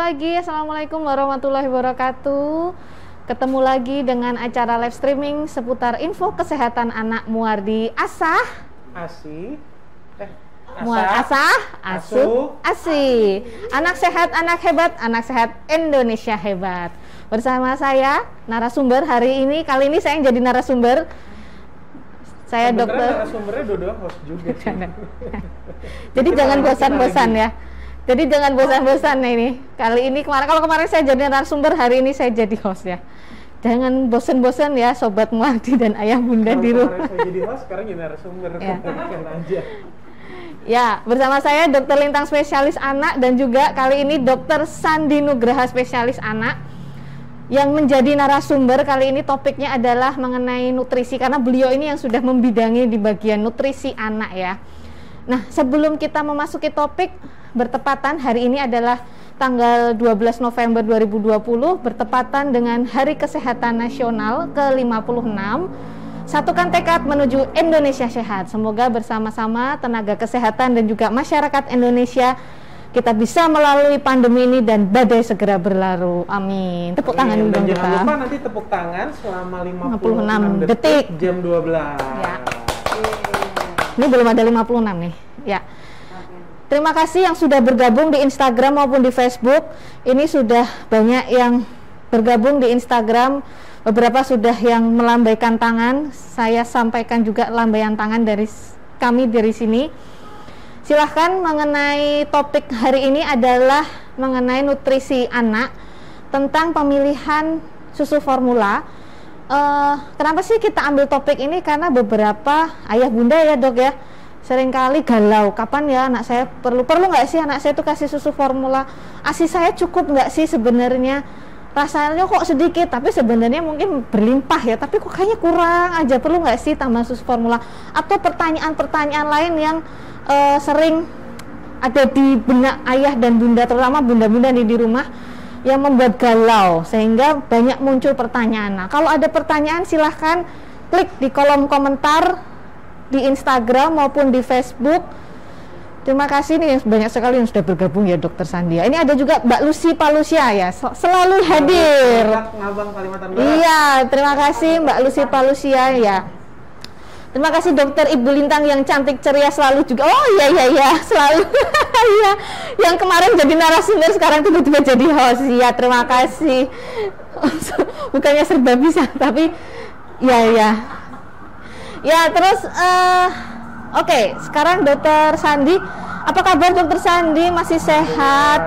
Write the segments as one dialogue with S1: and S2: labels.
S1: lagi. Assalamualaikum warahmatullahi wabarakatuh. Ketemu lagi dengan acara live streaming seputar info kesehatan anak Muardi Asah.
S2: Asi.
S1: Asah, Asuh, Asi. Anak sehat, anak hebat, anak sehat Indonesia hebat. Bersama saya narasumber hari ini. Kali ini saya yang jadi narasumber. Saya dokter.
S2: Narasumbernya dua host juga.
S1: Jadi jangan bosan-bosan ya. Jadi jangan bosan-bosan ini. Kali ini kalau kemarin saya jadi narasumber, hari ini saya jadi host ya. Jangan bosan-bosan ya Sobat Muardi dan Ayah Bunda di rumah.
S2: Kemarin saya jadi host, sekarang jadi narasumber.
S1: Ya.
S2: Aja.
S1: Ya, bersama saya Dokter Lintang spesialis anak dan juga kali ini Dokter Sandi Nugraha spesialis anak yang menjadi narasumber. Kali ini topiknya adalah mengenai nutrisi karena beliau ini yang sudah membidangi di bagian nutrisi anak ya. Nah, sebelum kita memasuki topik, bertepatan hari ini adalah tanggal 12 November 2020 bertepatan dengan Hari Kesehatan Nasional ke-56. Satukan tekad menuju Indonesia sehat. Semoga bersama-sama tenaga kesehatan dan juga masyarakat Indonesia kita bisa melalui pandemi ini dan badai segera berlalu. Amin. Tepuk tangan dulu
S2: dan
S1: kita.
S2: Jangan lupa nanti tepuk tangan selama 56
S1: detik
S2: jam 12.
S1: Ya. Ini belum ada 56 nih. Ya. Terima kasih yang sudah bergabung di Instagram maupun di Facebook. Ini sudah banyak yang bergabung di Instagram. Beberapa sudah yang melambaikan tangan. Saya sampaikan juga lambaian tangan dari kami dari sini. Silahkan, mengenai topik hari ini adalah mengenai nutrisi anak, tentang pemilihan susu formula. Kenapa sih kita ambil topik ini? Karena beberapa ayah bunda ya dok ya seringkali galau, kapan ya anak saya perlu nggak sih anak saya tuh kasih susu formula, ASI saya cukup nggak sih sebenarnya, rasanya kok sedikit tapi sebenarnya mungkin berlimpah ya, tapi kok kayaknya kurang aja, perlu nggak sih tambah susu formula, atau pertanyaan-pertanyaan lain yang sering ada di benak ayah dan bunda, terutama bunda-bunda di rumah, yang membuat galau sehingga banyak muncul pertanyaan. Nah, kalau ada pertanyaan silahkan klik di kolom komentar di Instagram maupun di Facebook. Terima kasih nih banyak sekali yang sudah bergabung ya Dokter Sandia. Ini ada juga Mbak Lucy Palusia ya, selalu hadir.
S2: Ngabang Kalimantan Barat.
S1: Iya, terima kasih Mbak Lucy Palusia ya. Terima kasih Dokter Ibu Lintang yang cantik ceria selalu juga. Oh iya selalu. Iya, yang kemarin jadi narasumber sekarang tiba-tiba jadi host. Iya, terima kasih. Bukannya serba bisa, tapi ya. Ya, terus oke, sekarang Dokter Sandi. Apa kabar Dokter Sandi? Masih sehat?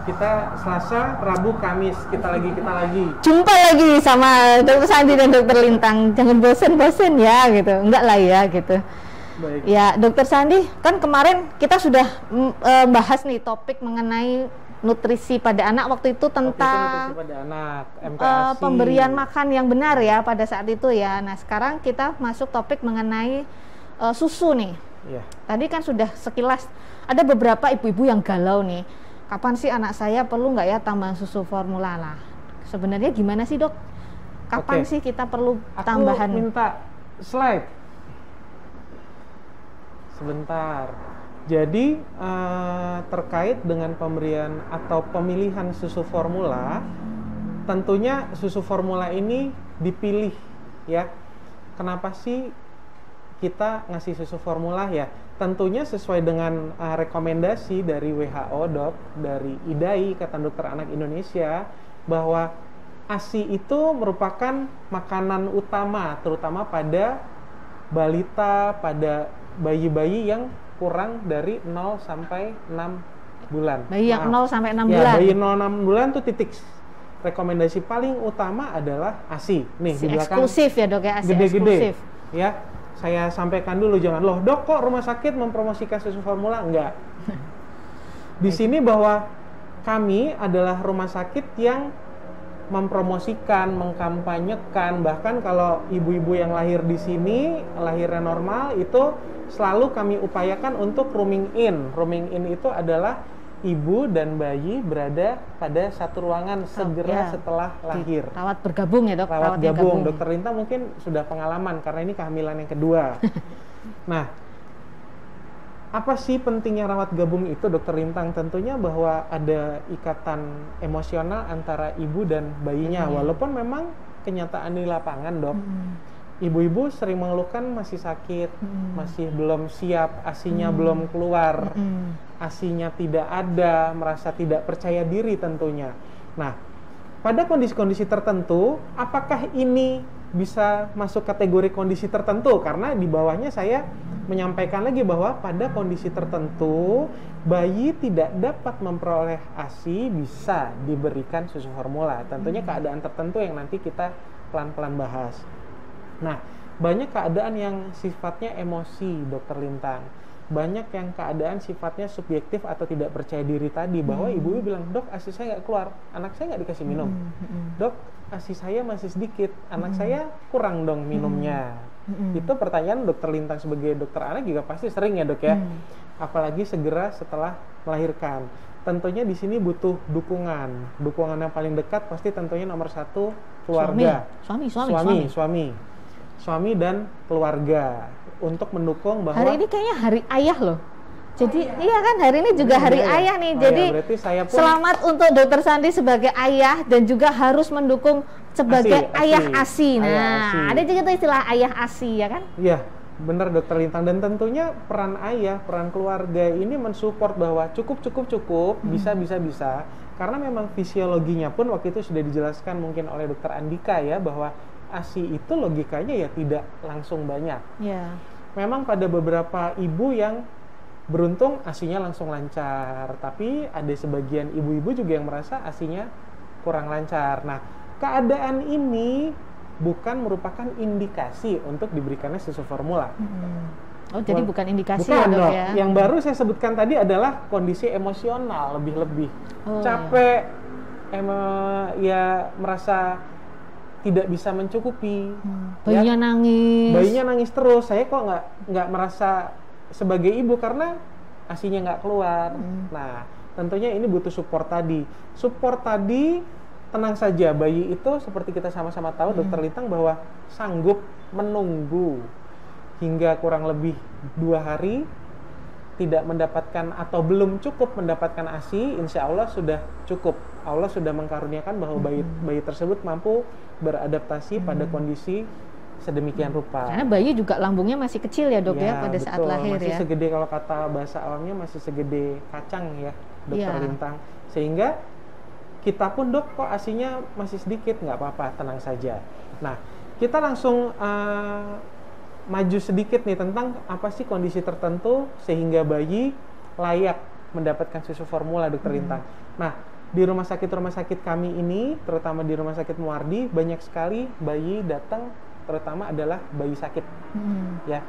S2: Kita Selasa, Rabu, Kamis kita lagi
S1: jumpa lagi sama Dokter Sandi dan Dokter Lintang. Jangan bosen-bosen ya gitu, enggak lah ya gitu.
S2: Baik.
S1: Ya Dokter Sandi, kan kemarin kita sudah bahas nih topik mengenai nutrisi pada anak waktu itu tentang
S2: nutrisi pada anak, MPASI.
S1: Pemberian makan yang benar ya pada saat itu ya. Nah sekarang kita masuk topik mengenai susu nih.
S2: Ya.
S1: Tadi kan sudah sekilas ada beberapa ibu-ibu yang galau nih. Kapan sih anak saya perlu nggak ya tambahan susu formula lah? Sebenarnya gimana sih dok? Kapan sih kita perlu tambahan?
S2: Aku minta slide. Sebentar. Jadi terkait dengan pemberian atau pemilihan susu formula, tentunya susu formula ini dipilih ya. Kenapa sih kita ngasih susu formula ya? Tentunya sesuai dengan rekomendasi dari WHO dok, dari IDAI, Ikatan Dokter Anak Indonesia, bahwa ASI itu merupakan makanan utama, terutama pada balita, pada bayi-bayi yang kurang dari 0 sampai 6 bulan.
S1: Bayi yang 0 sampai 6
S2: ya,
S1: bulan?
S2: Bayi 0-6 bulan tuh titik. Rekomendasi paling utama adalah ASI. Nih,
S1: ASI
S2: di belakang
S1: eksklusif ya dok ya, ASI
S2: gede-gede.
S1: eksklusif.
S2: Ya, saya sampaikan dulu, jangan loh dok kok rumah sakit mempromosikan susu formula, enggak. Di sini bahwa kami adalah rumah sakit yang mempromosikan, mengkampanyekan, bahkan kalau ibu-ibu yang lahir di sini lahirnya normal itu selalu kami upayakan untuk rooming in. Rooming in itu adalah ibu dan bayi berada pada satu ruangan segera setelah lahir.
S1: Rawat bergabung ya dok?
S2: Rawat gabung. Dokter Lintang mungkin sudah pengalaman karena ini kehamilan yang kedua. Nah, Apa sih pentingnya rawat gabung itu, Dokter Lintang? Tentunya bahwa ada ikatan emosional antara ibu dan bayinya. Walaupun memang kenyataan di lapangan, Dok, ibu-ibu sering mengeluhkan masih sakit, masih belum siap, ASInya belum keluar, ASInya tidak ada, merasa tidak percaya diri tentunya. Nah, pada kondisi-kondisi tertentu, apakah ini bisa masuk kategori kondisi tertentu? Karena di bawahnya saya menyampaikan lagi bahwa pada kondisi tertentu bayi tidak dapat memperoleh ASI, bisa diberikan susu formula. Tentunya keadaan tertentu yang nanti kita pelan-pelan bahas. Nah, banyak keadaan yang sifatnya emosi, Dokter Lintang. Banyak yang keadaan sifatnya subjektif atau tidak percaya diri tadi, bahwa ibu bilang, "Dok, ASI saya nggak keluar, anak saya nggak dikasih minum. Dok, ASI saya masih sedikit, anak saya kurang dong minumnya." Itu pertanyaan Dokter Lintang sebagai dokter anak juga pasti sering ya, Dok ya. Apalagi segera setelah melahirkan. Tentunya di sini butuh dukungan. Dukungan yang paling dekat pasti tentunya nomor satu keluarga. Suami dan keluarga untuk mendukung bahwa
S1: hari ini kayaknya hari ayah loh. Jadi iya kan, hari ini juga hari ayah nih. Jadi
S2: berarti saya pun
S1: selamat untuk Dokter Sandi sebagai ayah dan juga harus mendukung sebagai ayah ASI. Nah, ada juga tuh istilah ayah ASI ya kan?
S2: Iya, benar Dokter Lintang. Dan tentunya peran ayah, peran keluarga ini mensupport bahwa cukup, bisa. Karena memang fisiologinya pun waktu itu sudah dijelaskan mungkin oleh Dokter Andika ya, bahwa ASI itu logikanya ya tidak langsung banyak.
S1: Yeah.
S2: Memang pada beberapa ibu yang beruntung ASInya langsung lancar, tapi ada sebagian ibu-ibu juga yang merasa ASInya kurang lancar. Nah, keadaan ini bukan merupakan indikasi untuk diberikannya susu formula.
S1: Oh, jadi bukan indikasi
S2: bukan,
S1: ya, Dok ya?
S2: Yang baru saya sebutkan tadi adalah kondisi emosional lebih-lebih. Capek, ya merasa tidak bisa mencukupi.
S1: Bayinya nangis.
S2: Bayinya nangis terus. Saya kok nggak merasa sebagai ibu karena ASInya nggak keluar. Nah, tentunya ini butuh support tadi. Support tadi, tenang saja, bayi itu seperti kita sama-sama tahu, Dokter Lintang, bahwa sanggup menunggu hingga kurang lebih 2 hari tidak mendapatkan atau belum cukup mendapatkan ASI, insya Allah sudah cukup. Allah sudah mengkaruniakan bahwa bayi tersebut mampu beradaptasi pada kondisi sedemikian rupa.
S1: Karena bayi juga lambungnya masih kecil ya, Dok ya, pada saat lahir
S2: masih
S1: ya.
S2: segede, kalau kata bahasa awamnya masih segede kacang ya, Dokter Lintang. Sehingga kita pun, Dok, kok ASInya masih sedikit, nggak apa-apa, tenang saja. Nah, kita langsung maju sedikit nih tentang apa sih kondisi tertentu sehingga bayi layak mendapatkan susu formula, Dokter Lintang. Nah, di rumah sakit kami ini, terutama di Rumah Sakit Muardi, banyak sekali bayi datang, terutama adalah bayi sakit. Ya,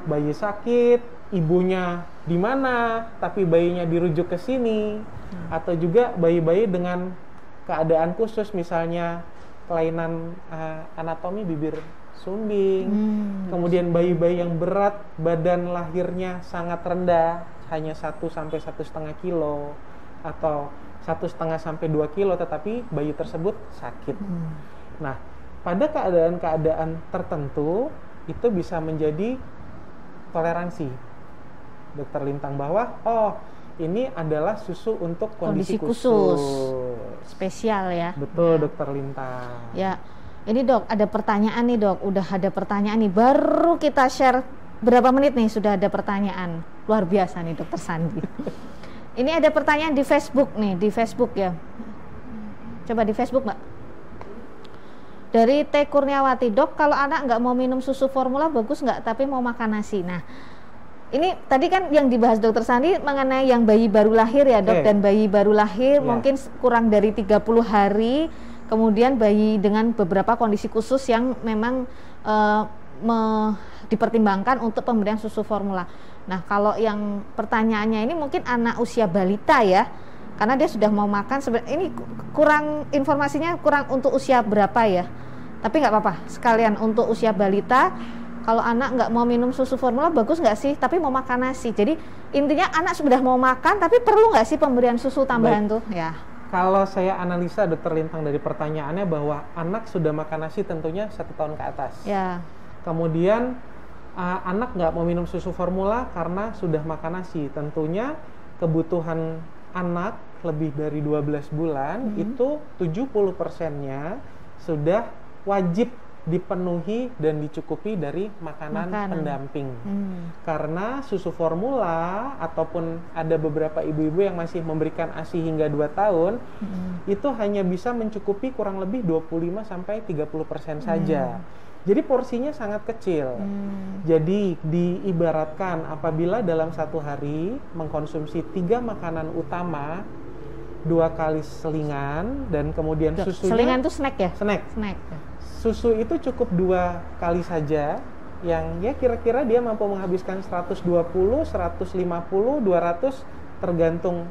S2: bayi sakit, ibunya di mana, tapi bayinya dirujuk ke sini, atau juga bayi-bayi dengan keadaan khusus, misalnya kelainan anatomi bibir sumbing, kemudian bayi-bayi yang berat, badan lahirnya sangat rendah, hanya 1 sampai 1,5 kilo, atau 1,5 sampai 2 kilo, tetapi bayi tersebut sakit. Nah, pada keadaan-keadaan tertentu itu bisa menjadi toleransi, Dokter Lintang, bahwa ini adalah susu untuk kondisi khusus
S1: spesial ya.
S2: Betul, Dokter Lintang.
S1: Ya, ini Dok, ada pertanyaan nih, Dok. Udah ada pertanyaan nih, baru kita share berapa menit nih sudah ada pertanyaan. Luar biasa nih Dokter Sandi. Ini ada pertanyaan di Facebook nih, di Facebook ya. Coba di Facebook, Mbak. Dari T. Kurniawati, Dok, kalau anak nggak mau minum susu formula bagus nggak, tapi mau makan nasi. Nah, ini tadi kan yang dibahas Dokter Sandi mengenai yang bayi baru lahir ya, Dok, dan bayi baru lahir mungkin kurang dari 30 hari, kemudian bayi dengan beberapa kondisi khusus yang memang dipertimbangkan untuk pemberian susu formula. Nah, kalau yang pertanyaannya ini mungkin anak usia balita ya, karena dia sudah mau makan. Ini kurang informasinya, kurang untuk usia berapa ya, tapi nggak apa-apa, sekalian untuk usia balita. Kalau anak nggak mau minum susu formula bagus nggak sih, tapi mau makan nasi. Jadi intinya anak sudah mau makan, tapi perlu nggak sih pemberian susu tambahan tuh ya?
S2: Kalau saya analisa, Dokter Lintang, dari pertanyaannya bahwa anak sudah makan nasi tentunya 1 tahun ke atas.
S1: Ya.
S2: Kemudian anak nggak mau minum susu formula karena sudah makan nasi. Tentunya kebutuhan anak lebih dari 12 bulan itu 70%-nya sudah wajib dipenuhi dan dicukupi dari makanan pendamping. Karena susu formula ataupun ada beberapa ibu-ibu yang masih memberikan ASI hingga 2 tahun, itu hanya bisa mencukupi kurang lebih 25-30% saja. Jadi porsinya sangat kecil. Jadi diibaratkan apabila dalam satu hari mengkonsumsi 3 makanan utama, 2 kali selingan, dan kemudian susunya...
S1: Selingan itu snack ya?
S2: Snack. Susu itu cukup 2 kali saja, yang ya kira-kira dia mampu menghabiskan 120, 150, 200, tergantung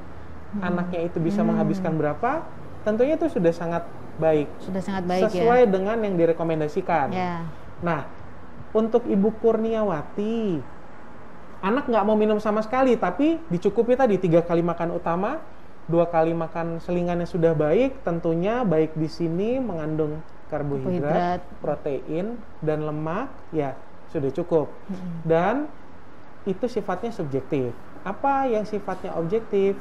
S2: anaknya itu bisa menghabiskan berapa. Tentunya itu sudah sangat baik.
S1: Sudah sangat baik
S2: sesuai
S1: ya.
S2: dengan yang direkomendasikan.
S1: Ya.
S2: Nah, untuk Ibu Kurniawati, anak nggak mau minum sama sekali, tapi dicukupi tadi 3 kali makan utama, 2 kali makan selingan yang sudah baik. Tentunya baik di sini mengandung karbohidrat, protein, dan lemak, ya sudah cukup. Dan itu sifatnya subjektif. Apa yang sifatnya objektif?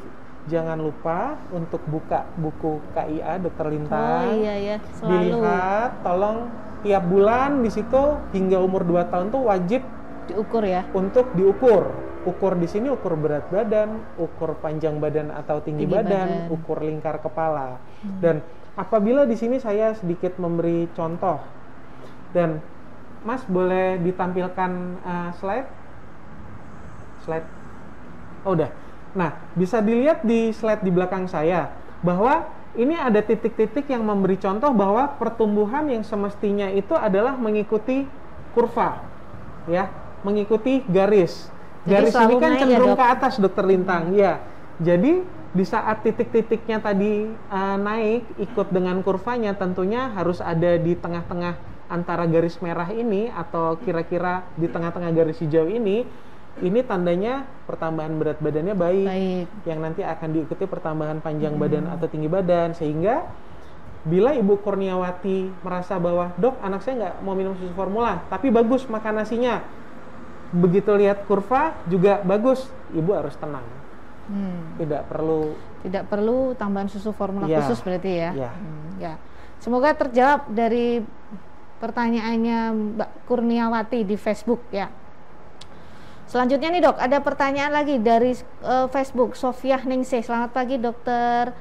S2: Jangan lupa untuk buka buku KIA Dokter Lintang.
S1: Oh iya ya, selalu.
S2: Dilihat, tolong tiap bulan di situ hingga umur 2 tahun tuh wajib
S1: diukur ya.
S2: Untuk diukur. Ukur di sini ukur berat badan, ukur panjang badan atau tinggi badan, ukur lingkar kepala. Dan apabila di sini saya sedikit memberi contoh, dan Mas boleh ditampilkan slide? Oh udah. Nah, bisa dilihat di slide di belakang saya bahwa ini ada titik-titik yang memberi contoh bahwa pertumbuhan yang semestinya itu adalah mengikuti kurva, ya, mengikuti garis. Garis ini kan cenderung ke atas, Dokter Lintang, ya. Jadi di saat titik-titiknya tadi naik ikut dengan kurvanya, tentunya harus ada di tengah-tengah antara garis merah ini atau kira-kira di tengah-tengah garis hijau ini tandanya pertambahan berat badannya baik. Yang nanti akan diikuti pertambahan panjang badan atau tinggi badan. Sehingga bila Ibu Kurniawati merasa bahwa, dok, anak saya nggak mau minum susu formula, tapi bagus makan nasinya, begitu lihat kurva juga bagus, Ibu harus tenang. Tidak perlu tambahan susu formula khusus berarti ya. Ya. Semoga terjawab dari pertanyaannya Mbak Kurniawati di Facebook ya. Selanjutnya nih dok, ada pertanyaan lagi dari Facebook, Sofia Ningsih. Selamat pagi dokter.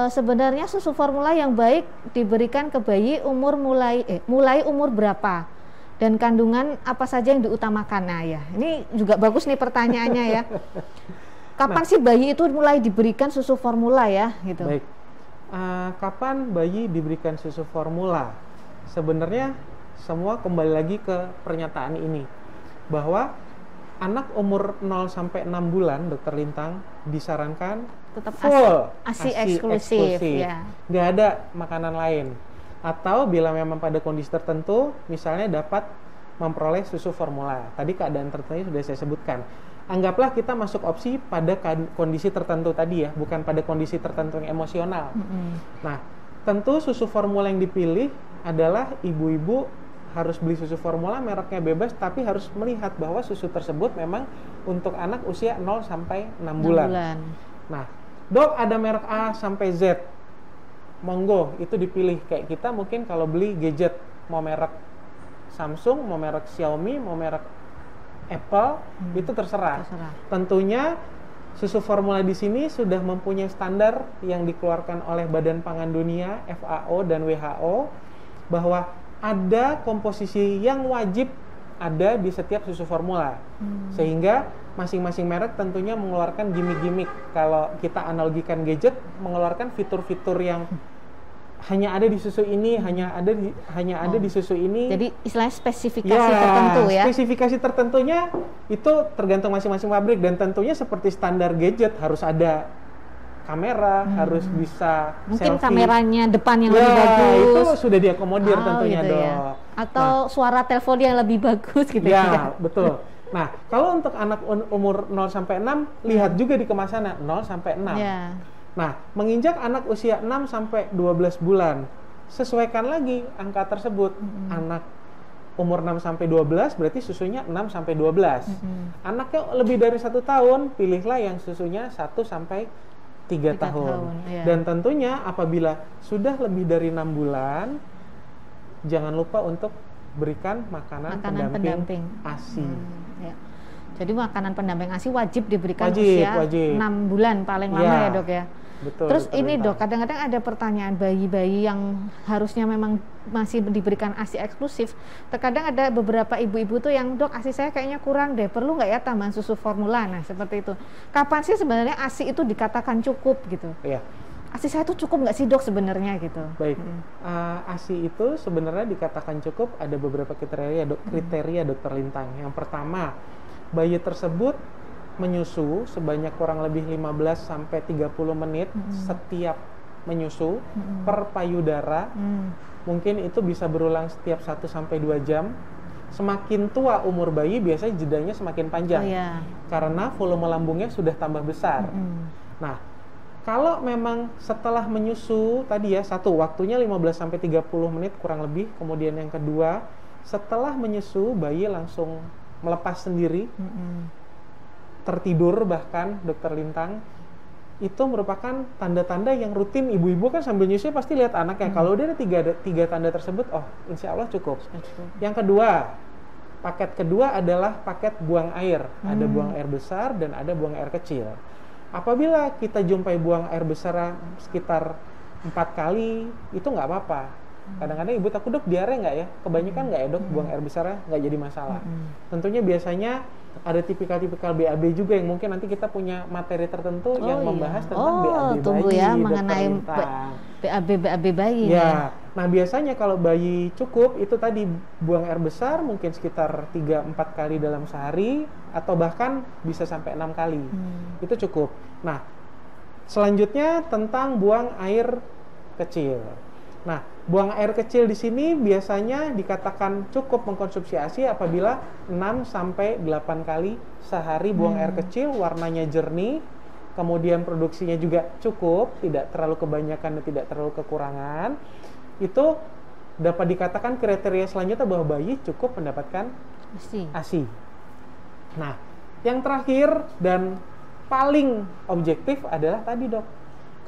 S2: Sebenarnya susu formula yang baik diberikan ke bayi mulai umur berapa? Dan kandungan apa saja yang diutamakan? Nah ya, ini juga bagus nih pertanyaannya ya. Kapan sih bayi itu mulai diberikan susu formula ya? Gitu. Baik. Kapan bayi diberikan susu formula? Sebenarnya semua kembali lagi ke pernyataan ini, bahwa anak umur 0 sampai 6 bulan, Dokter Lintang, disarankan
S1: tetap
S2: full
S1: ASI eksklusif. Ya.
S2: Nggak ada makanan lain. Atau bila memang pada kondisi tertentu, misalnya dapat memperoleh susu formula. Tadi keadaan tertentu sudah saya sebutkan. Anggaplah kita masuk opsi pada kondisi tertentu tadi ya, bukan pada kondisi tertentu yang emosional. Nah, tentu susu formula yang dipilih adalah ibu-ibu harus beli susu formula, mereknya bebas, tapi harus melihat bahwa susu tersebut memang untuk anak usia 0 sampai 6 bulan. Nah, dok, ada merek A sampai Z, monggo itu dipilih. Kayak kita mungkin kalau beli gadget, mau merek Samsung, mau merek Xiaomi, mau merek Apple, itu terserah. Tentunya susu formula di sini sudah mempunyai standar yang dikeluarkan oleh Badan Pangan Dunia, FAO dan WHO, bahwa ada komposisi yang wajib ada di setiap susu formula. Sehingga masing-masing merek tentunya mengeluarkan gimmick-gimmick. Kalau kita analogikan gadget, mengeluarkan fitur-fitur yang hanya ada di susu ini, hanya ada di susu ini.
S1: Jadi istilahnya spesifikasi tertentu ya.
S2: Spesifikasi tertentunya itu tergantung masing-masing pabrik, dan tentunya seperti standar gadget harus ada kamera, harus bisa
S1: mungkin
S2: selfie.
S1: Kameranya depan yang lebih bagus.
S2: Itu sudah diakomodir tentunya
S1: gitu
S2: dong.
S1: Ya. Atau suara telepon yang lebih bagus gitu ya.
S2: Betul. Nah, kalau untuk anak umur 0 sampai 6, lihat juga di kemasannya 0 sampai 6.
S1: Ya.
S2: Nah, menginjak anak usia 6 sampai 12 bulan, sesuaikan lagi angka tersebut. Anak umur 6 sampai 12 berarti susunya 6 sampai 12. Anaknya lebih dari 1 tahun, pilihlah yang susunya 1 sampai 3 tahun.
S1: Iya.
S2: Dan tentunya apabila sudah lebih dari 6 bulan, jangan lupa untuk berikan makanan pendamping ASI.
S1: Ya. Jadi makanan pendamping ASI wajib diberikan
S2: wajib.
S1: 6 bulan paling lama ya dok ya.
S2: Betul.
S1: Terus ini dok, kadang-kadang ada pertanyaan bayi-bayi yang harusnya memang masih diberikan ASI eksklusif. Terkadang ada beberapa ibu-ibu tuh yang dok ASI saya kayaknya kurang deh, perlu nggak ya tambahan susu formula? Nah seperti itu. Kapan sih sebenarnya ASI itu dikatakan cukup gitu?
S2: Iya.
S1: ASI saya tuh cukup nggak sih dok sebenarnya gitu?
S2: Baik, ASI itu sebenarnya dikatakan cukup ada beberapa kriteria dokter Lintang. Yang pertama, bayi tersebut menyusu sebanyak kurang lebih 15 sampai 30 menit setiap menyusu per payudara. Mungkin itu bisa berulang setiap 1 sampai 2 jam. Semakin tua umur bayi biasanya jedanya semakin panjang. Karena volume lambungnya sudah tambah besar. Nah, kalau memang setelah menyusu tadi ya, satu waktunya 15 sampai 30 menit kurang lebih, kemudian yang kedua, setelah menyusu bayi langsung melepas sendiri. Tertidur bahkan dokter Lintang, itu merupakan tanda-tanda yang rutin ibu-ibu kan sambil nyusu pasti lihat anaknya. Kalau udah ada tiga tanda tersebut, oh insya Allah cukup. Yang kedua, paket kedua adalah paket buang air. Ada buang air besar dan ada buang air kecil. Apabila kita jumpai buang air besar sekitar 4 kali, itu nggak apa-apa. Kadang-kadang ibu takut, dok diare nggak ya? Kebanyakan nggak ya dok, buang air besarnya nggak jadi masalah. Tentunya biasanya ada tipikal-tipikal BAB juga yang mungkin nanti kita punya materi tertentu yang membahas tentang BAB bayi,
S1: ya, mengenai BAB bayi ya.
S2: Nah biasanya kalau bayi cukup itu tadi buang air besar mungkin sekitar 3-4 kali dalam sehari atau bahkan bisa sampai 6 kali. Itu cukup. Nah selanjutnya tentang buang air kecil. Nah, buang air kecil di sini biasanya dikatakan cukup mengkonsumsi ASI apabila 6 sampai 8 kali sehari buang air kecil, warnanya jernih, kemudian produksinya juga cukup, tidak terlalu kebanyakan dan tidak terlalu kekurangan. Itu dapat dikatakan kriteria selanjutnya bahwa bayi cukup mendapatkan ASI. Nah, yang terakhir dan paling objektif adalah tadi dok,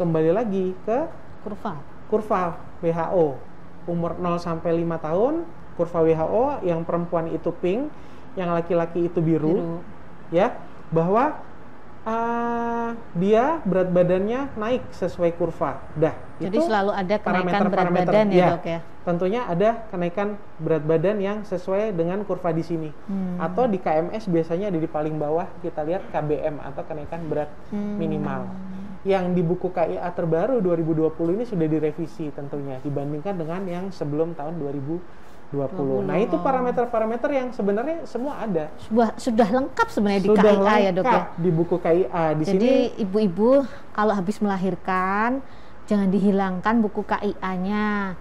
S2: kembali lagi ke kurva WHO umur 0 sampai 5 tahun, kurva WHO yang perempuan itu pink, yang laki-laki itu biru. Ya, bahwa dia berat badannya naik sesuai kurva.
S1: Jadi itu selalu ada kenaikan berat badan ya, dok ya.
S2: Tentunya ada kenaikan berat badan yang sesuai dengan kurva di sini. Atau di KMS biasanya ada di paling bawah kita lihat KBM atau kenaikan berat minimal. Yang di buku KIA terbaru 2020 ini sudah direvisi tentunya dibandingkan dengan yang sebelum tahun 2020. Nah itu parameter-parameter yang sebenarnya semua ada.
S1: Sudah lengkap sebenarnya di KIA ya dok ya.
S2: Di buku KIA. Jadi
S1: ibu-ibu kalau habis melahirkan jangan dihilangkan buku KIA-nya.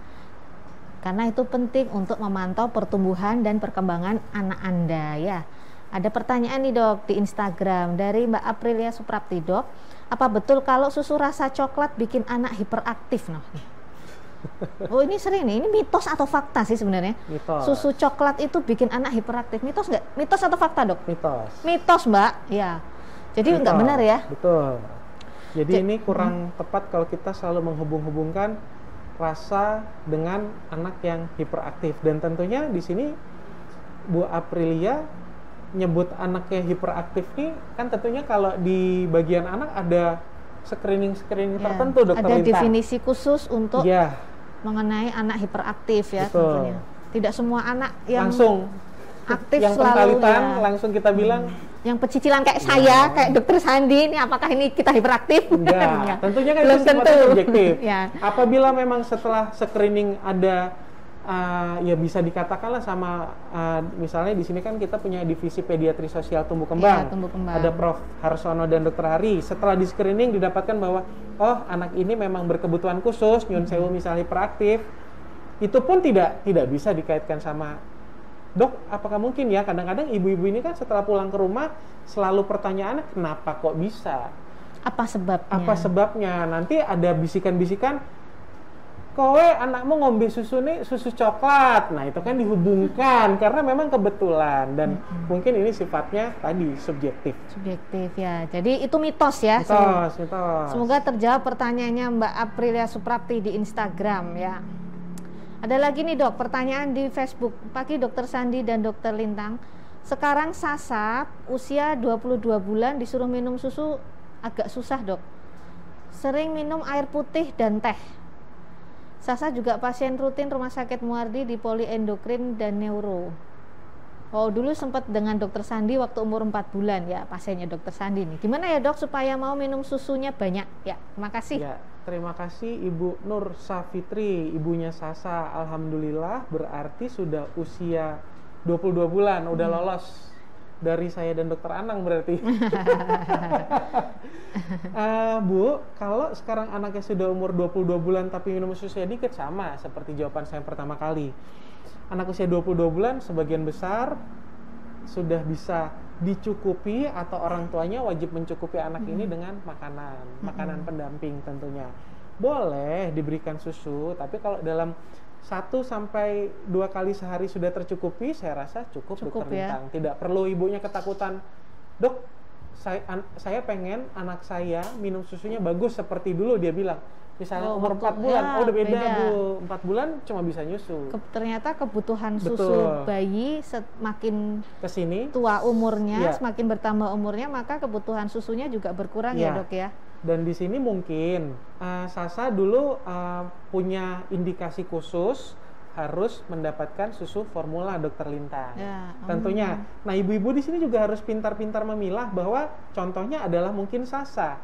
S1: Karena itu penting untuk memantau pertumbuhan dan perkembangan anak Anda ya. Ada pertanyaan nih dok di Instagram dari Mbak Aprilia Suprapti, dok. Apa betul kalau susu rasa coklat bikin anak hiperaktif? Oh ini sering nih, ini mitos atau fakta sih sebenarnya?
S2: Mitos.
S1: Susu coklat itu bikin anak hiperaktif, mitos nggak? Mitos atau fakta dok?
S2: Mitos
S1: mbak, ya. Jadi nggak benar ya?
S2: Betul. Jadi ini kurang tepat kalau kita selalu menghubung-hubungkan rasa dengan anak yang hiperaktif. Dan tentunya di sini Bu Aprilia nyebut anaknya hiperaktif nih kan tentunya kalau di bagian anak ada screening tertentu dokter
S1: ada
S2: Lintang.
S1: Definisi khusus untuk mengenai anak hiperaktif ya. Betul. Tentunya tidak semua anak yang langsung aktif
S2: yang
S1: selalu
S2: langsung kita bilang
S1: yang pecicilan kayak saya kayak dokter Sandi ini apakah ini kita hiperaktif?
S2: Enggak. Tentunya kan
S1: belum tentu
S2: subjektif. Apabila memang setelah screening ada ya bisa dikatakanlah sama misalnya di sini kan kita punya divisi pediatri sosial tumbuh kembang. Ada Prof Harsono dan Dr. Hari. Setelah di screening didapatkan bahwa oh anak ini memang berkebutuhan khusus, nyun sewu misalnya hiperaktif. Itu pun tidak bisa dikaitkan sama dok. Apakah mungkin ya kadang-kadang ibu-ibu ini kan setelah pulang ke rumah selalu pertanyaannya kenapa kok bisa?
S1: Apa sebabnya?
S2: Nanti ada bisikan-bisikan kowe anakmu ngombe susu nih susu coklat. Nah, itu kan dihubungkan karena memang kebetulan dan mungkin ini sifatnya tadi subjektif.
S1: Subjektif ya. Jadi itu mitos ya.
S2: Mitos.
S1: Semoga terjawab pertanyaannya Mbak Aprilia Suprapti di Instagram ya. Ada lagi nih dok, pertanyaan di Facebook. Pagi Dokter Sandi dan Dokter Lintang. Sekarang Sasa usia 22 bulan disuruh minum susu agak susah dok. Sering minum air putih dan teh. Sasa juga pasien rutin Rumah Sakit Muardi di Poliendokrin dan Neuro. Oh, dulu sempat dengan Dokter Sandi waktu umur 4 bulan ya, pasiennya Dokter Sandi nih. Gimana ya dok supaya mau minum susunya banyak? Ya, terima kasih.
S2: Ya, terima kasih Ibu Nur Safitri, ibunya Sasa. Alhamdulillah berarti sudah usia 22 bulan, udah lolos dari saya dan Dokter Anang berarti. Bu, kalau sekarang anaknya sudah umur 22 bulan tapi minum susunya dikit, sama seperti jawaban saya yang pertama kali. Anak usia 22 bulan sebagian besar sudah bisa dicukupi atau orang tuanya wajib mencukupi anak ini dengan makanan pendamping tentunya. Boleh diberikan susu, tapi kalau dalam 1 sampai 2 kali sehari sudah tercukupi, saya rasa cukup Dokter Lintang. Ya? Tidak perlu ibunya ketakutan, dok, saya pengen anak saya minum susunya bagus seperti dulu, dia bilang. Misalnya umur 4 bulan, ya, udah beda Bu, 4 bulan cuma bisa nyusu.
S1: Ternyata kebutuhan susu bayi semakin
S2: kesini
S1: tua umurnya, semakin bertambah umurnya, maka kebutuhan susunya juga berkurang ya dok ya.
S2: Dan di sini mungkin Sasa dulu punya indikasi khusus harus mendapatkan susu formula Dokter Lintang. Ya, tentunya. Nah, ibu-ibu di sini juga harus pintar-pintar memilah bahwa contohnya adalah mungkin Sasa.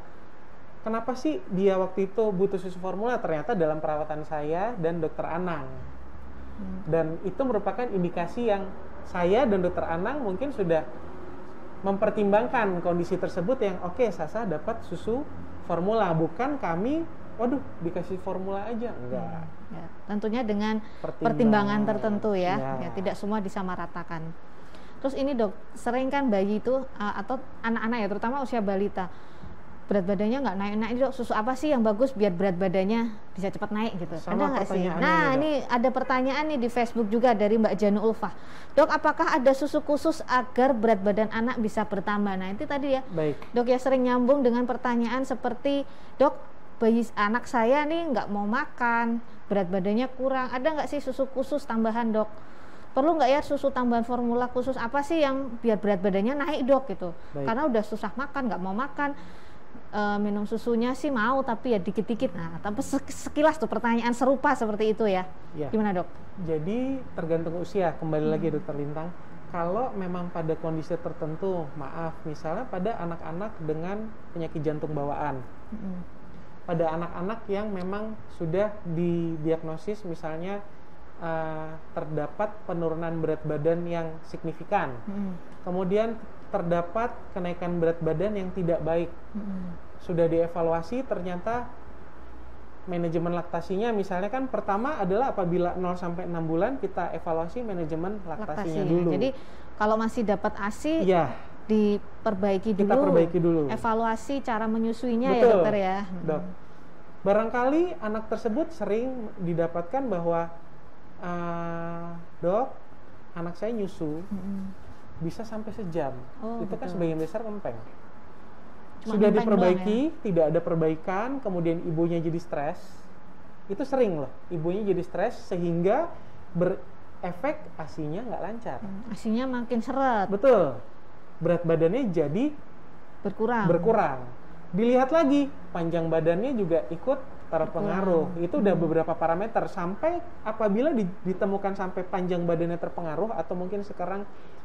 S2: Kenapa sih dia waktu itu butuh susu formula? Ternyata dalam perawatan saya dan Dokter Anang. Dan itu merupakan indikasi yang saya dan Dokter Anang mungkin sudah mempertimbangkan kondisi tersebut yang oke, Sasa dapat susu formula, bukan kami waduh dikasih formula aja, enggak.
S1: Ya, tentunya dengan pertimbangan tertentu ya, tidak semua disamaratakan. Terus ini dok, sering kan bayi itu atau anak-anak ya, terutama usia balita, berat badannya nggak naik-naik dok, susu apa sih yang bagus biar berat badannya bisa cepat naik gitu? Ada nggak sih? Nah ini ada pertanyaan nih di Facebook juga dari Mbak Janu Ulfah. Dok, apakah ada susu khusus agar berat badan anak bisa bertambah? Nah itu tadi ya.
S2: Baik.
S1: Dok ya sering nyambung dengan pertanyaan seperti, dok bayi anak saya nih nggak mau makan, berat badannya kurang, ada nggak sih susu khusus tambahan dok? Perlu nggak ya susu tambahan formula khusus apa sih yang biar berat badannya naik dok gitu? Baik. Karena udah susah makan, nggak mau makan. Minum susunya sih mau tapi ya dikit-dikit. Nah, tapi sekilas tuh pertanyaan serupa seperti itu ya. Gimana dok?
S2: Jadi tergantung usia, kembali lagi Dokter Lintang. Kalau memang pada kondisi tertentu, maaf, misalnya pada anak-anak dengan penyakit jantung bawaan, pada anak-anak yang memang sudah didiagnosis misalnya terdapat penurunan berat badan yang signifikan, kemudian terdapat kenaikan berat badan yang tidak baik, sudah dievaluasi ternyata manajemen laktasinya misalnya kan pertama adalah apabila 0 sampai 6 bulan kita evaluasi manajemen laktasinya dulu.
S1: Jadi kalau masih dapat ASI diperbaiki dulu.
S2: Kita perbaiki dulu.
S1: Evaluasi cara menyusuinya. Betul, ya dokter ya.
S2: Dok. Barangkali anak tersebut sering didapatkan bahwa dok, anak saya nyusu bisa sampai sejam. Itu kan sebagian besar kempeng. Sudah diperbaiki, tidak ada perbaikan, kemudian ibunya jadi stres. Itu sering loh, ibunya jadi stres sehingga berefek ASI-nya nggak lancar.
S1: ASI-nya makin seret.
S2: Betul. Berat badannya jadi berkurang. Dilihat lagi, panjang badannya juga ikut terpengaruh. Itu udah beberapa parameter. Sampai apabila ditemukan sampai panjang badannya terpengaruh, atau mungkin sekarang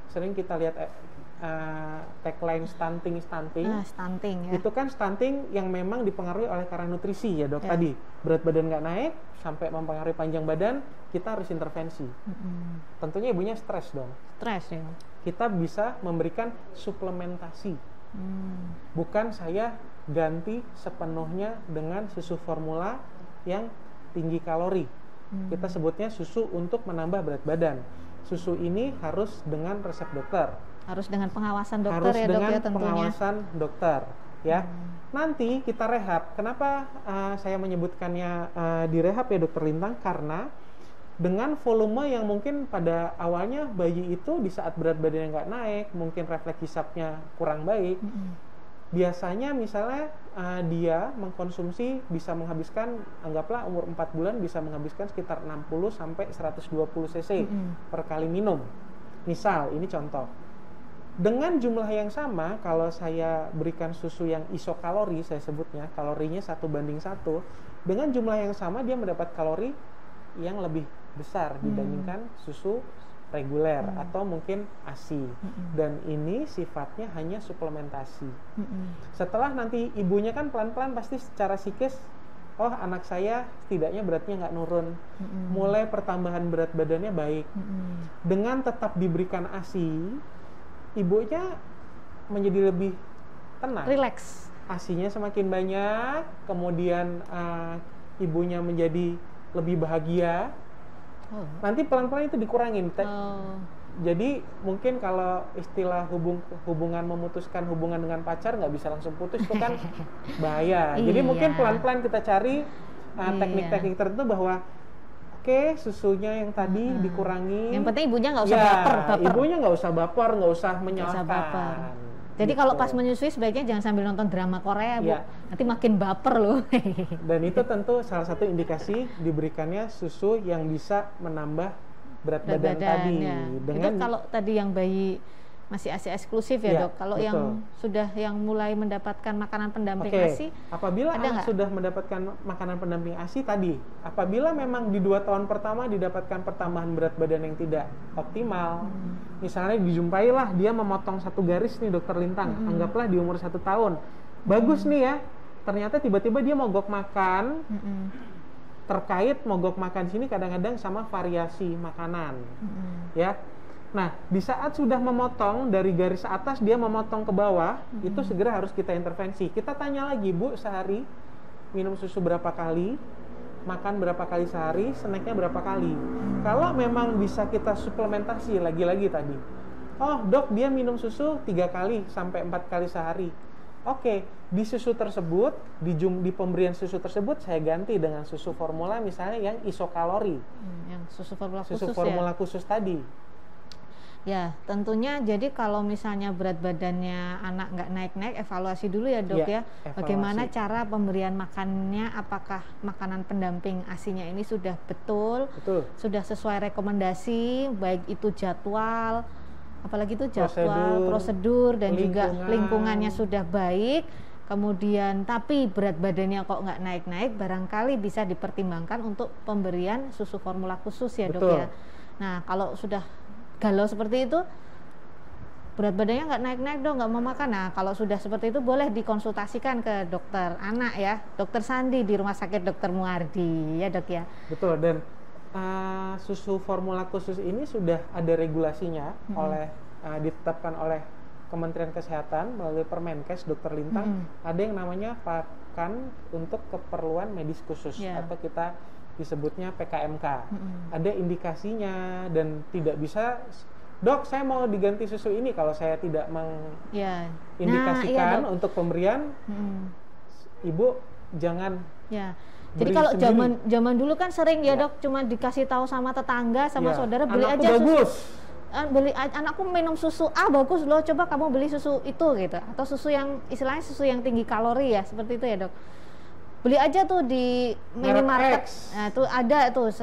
S2: sering kita lihat tagline stunting ya. Itu kan stunting yang memang dipengaruhi oleh karena nutrisi ya dok. Tadi berat badan nggak naik sampai mempengaruhi panjang badan, kita harus intervensi. Tentunya ibunya stres dong.
S1: Stres ya.
S2: Kita bisa memberikan suplementasi. Bukan saya ganti sepenuhnya dengan susu formula yang tinggi kalori. Kita sebutnya susu untuk menambah berat badan. Susu ini harus dengan resep dokter.
S1: Harus dengan pengawasan dokter ya dok ya tentunya.
S2: Pengawasan dokter. ya. Nanti kita rehab. Kenapa saya menyebutkannya direhab ya Dokter Lintang? Karena dengan volume yang mungkin pada awalnya bayi itu di saat berat badannya nggak naik, mungkin refleks hisapnya kurang baik, biasanya misalnya dia mengkonsumsi bisa menghabiskan, anggaplah umur 4 bulan bisa menghabiskan sekitar 60 sampai 120 cc per kali minum. Misal, ini contoh. Dengan jumlah yang sama, kalau saya berikan susu yang isokalori, saya sebutnya, kalorinya 1:1, dengan jumlah yang sama dia mendapat kalori yang lebih besar dibandingkan susu reguler atau mungkin ASI. Dan ini sifatnya hanya suplementasi. Setelah nanti ibunya kan pelan-pelan pasti secara psikis, oh anak saya setidaknya beratnya nggak nurun, mulai pertambahan berat badannya baik. Dengan tetap diberikan ASI, ibunya menjadi lebih tenang,
S1: Relax.
S2: ASINya semakin banyak, kemudian ibunya menjadi lebih bahagia. Nanti pelan-pelan itu dikurangin. Jadi mungkin kalau istilah hubungan memutuskan hubungan dengan pacar nggak bisa langsung putus, itu kan bahaya. Jadi mungkin pelan-pelan kita cari teknik-teknik tertentu bahwa oke, susunya yang tadi dikurangi.
S1: Yang penting ibunya nggak usah baper.
S2: Ibunya nggak usah baper, nggak usah menyalahkan.
S1: Jadi kalau pas menyusui sebaiknya jangan sambil nonton drama Korea, Bu. Nanti makin baper loh.
S2: Dan itu tentu salah satu indikasi diberikannya susu yang bisa menambah berat badan tadi.
S1: Dengan itu kalau tadi yang bayi masih ASI eksklusif ya, Dok. Kalau yang sudah yang mulai mendapatkan makanan pendamping ASI,
S2: apabila anak sudah mendapatkan makanan pendamping ASI tadi, apabila memang di 2 tahun pertama didapatkan pertambahan berat badan yang tidak optimal, misalnya dijumpailah dia memotong 1 garis nih Dokter Lintang, anggaplah di umur 1 tahun, bagus nih ya, ternyata tiba-tiba dia mogok makan. Terkait mogok makan sini kadang-kadang sama variasi makanan, ya. Nah, di saat sudah memotong dari garis atas dia memotong ke bawah, itu segera harus kita intervensi. Kita tanya lagi, Bu, sehari minum susu berapa kali, makan berapa kali sehari, snacknya berapa kali. Kalau memang bisa kita suplementasi lagi-lagi tadi. Oh, Dok, dia minum susu 3 kali sampai 4 kali sehari. Oke, di susu tersebut, di pemberian susu tersebut saya ganti dengan susu formula misalnya yang isokalori.
S1: Yang susu formula
S2: khusus, khusus tadi.
S1: Ya, tentunya jadi kalau misalnya berat badannya anak nggak naik-naik, evaluasi dulu ya Dok ya. Bagaimana cara pemberian makannya, apakah makanan pendamping ASI-nya ini sudah betul, sudah sesuai rekomendasi, baik itu jadwal, apalagi itu jadwal, prosedur, dan juga lingkungannya sudah baik. Kemudian tapi berat badannya kok nggak naik-naik, barangkali bisa dipertimbangkan untuk pemberian susu formula khusus ya Dok ya. Nah, kalau sudah galau seperti itu, berat badannya nggak naik-naik dong, nggak mau makan. Nah, kalau sudah seperti itu boleh dikonsultasikan ke dokter anak ya, Dokter Sandi di Rumah Sakit Dr. Muardi ya Dok ya.
S2: Betul, dan susu formula khusus ini sudah ada regulasinya ditetapkan oleh Kementerian Kesehatan melalui Permenkes Dokter Lintang. Ada yang namanya pakan untuk keperluan medis khusus atau kita disebutnya PKMK. Ada indikasinya dan tidak bisa, Dok, saya mau diganti susu ini kalau saya tidak mengindikasikan untuk pemberian. Ibu jangan.
S1: Jadi kalau zaman dulu kan sering ya Dok, cuma dikasih tahu sama tetangga, sama saudara, beli
S2: anakku
S1: aja
S2: bagus.
S1: Anakku minum susu A bagus loh, coba kamu beli susu itu gitu, atau susu yang istilahnya susu yang tinggi kalori ya, seperti itu ya Dok. Beli aja tuh di minimarket, nah itu ada tuh,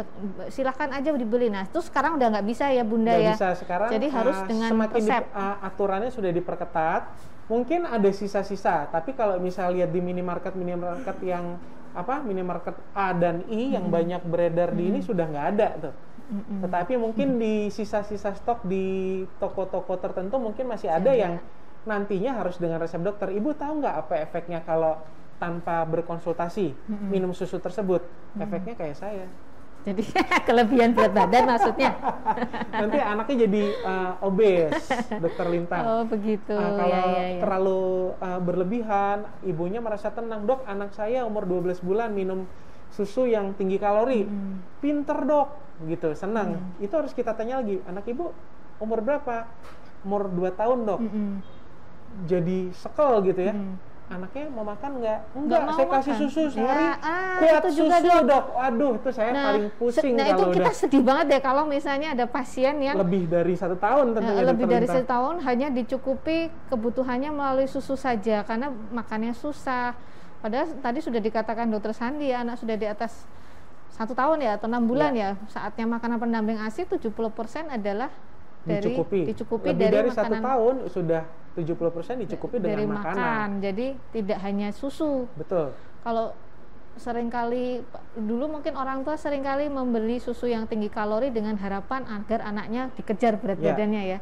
S1: silahkan aja dibeli. Nah itu sekarang udah nggak bisa ya Bunda ya.
S2: Bisa sekarang.
S1: Jadi harus dengan resep.
S2: Aturannya sudah diperketat. Mungkin ada sisa-sisa, tapi kalau misalnya lihat di minimarket yang minimarket A dan I yang banyak beredar di ini sudah nggak ada tuh. Tetapi mungkin di sisa-sisa stok di toko-toko tertentu mungkin masih ada yang nantinya harus dengan resep dokter. Ibu tahu nggak apa efeknya kalau tanpa berkonsultasi minum susu tersebut? Efeknya kayak saya.
S1: Jadi kelebihan berat badan maksudnya.
S2: Nanti anaknya jadi obes, Dokter Lintang.
S1: Oh begitu.
S2: Kalau terlalu berlebihan, ibunya merasa tenang. Dok, anak saya umur 12 bulan minum susu yang tinggi kalori. Pinter Dok, gitu, senang. Itu harus kita tanya lagi, anak ibu umur berapa? Umur 2 tahun Dok. Jadi sekel gitu ya. anaknya mau makan nggak
S1: mau
S2: saya kasih
S1: makan.
S2: susu sehari
S1: Kuat
S2: itu
S1: juga,
S2: susu dok. Aduh itu saya paling pusing
S1: nah itu
S2: kalau
S1: kita
S2: udah
S1: sedih banget deh kalau misalnya ada pasien yang
S2: lebih dari 1 tahun tentunya
S1: lebih dari 1 tahun hanya dicukupi kebutuhannya melalui susu saja karena makannya susah. Padahal tadi sudah dikatakan dokter Sandi ya, anak sudah di atas 1 tahun ya atau 6 bulan ya saatnya makanan pendamping ASI 70% adalah dicukupi
S2: lebih dari
S1: makanan,
S2: 1 tahun sudah 70% dicukupi
S1: dari
S2: dengan makanan.
S1: Jadi tidak hanya susu.
S2: Betul.
S1: Kalau seringkali dulu mungkin orang tua seringkali membeli susu yang tinggi kalori dengan harapan agar anaknya dikejar berat badannya ya.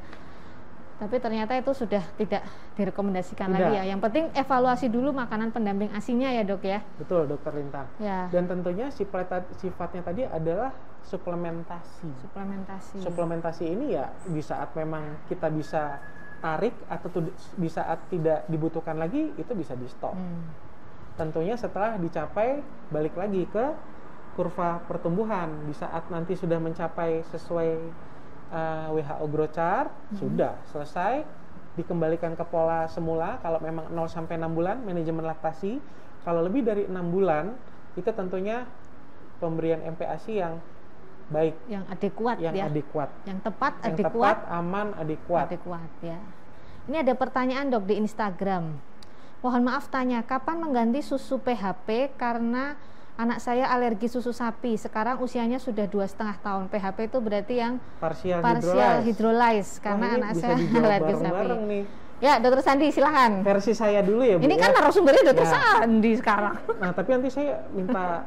S1: Tapi ternyata itu sudah tidak direkomendasikan lagi ya. Yang penting evaluasi dulu makanan pendamping ASI-nya ya dok ya.
S2: Betul dokter Lintang.
S1: Ya.
S2: Dan tentunya sifatnya tadi adalah suplementasi. Suplementasi ini ya di saat memang kita bisa tarik atau di saat tidak dibutuhkan lagi itu bisa di stop. Tentunya setelah dicapai balik lagi ke kurva pertumbuhan. Di saat nanti sudah mencapai sesuai WHO growth chart, sudah selesai, dikembalikan ke pola semula. Kalau memang 0 sampai 6 bulan manajemen laktasi, kalau lebih dari 6 bulan itu tentunya pemberian MPASI yang baik,
S1: yang adekuat, yang tepat,
S2: aman, adekuat
S1: ya. Ini ada pertanyaan dok di Instagram. Mohon maaf tanya, kapan mengganti susu PHP karena anak saya alergi susu sapi. Sekarang usianya sudah 2,5 tahun. PHP itu berarti yang partial hydrolyze karena anak saya alergi sapi. Nih. Ya, dokter Sandi silahkan.
S2: Versi saya dulu ya Bu.
S1: Ini kan narasumbernya dokter Sandi sekarang.
S2: Nah, tapi nanti saya minta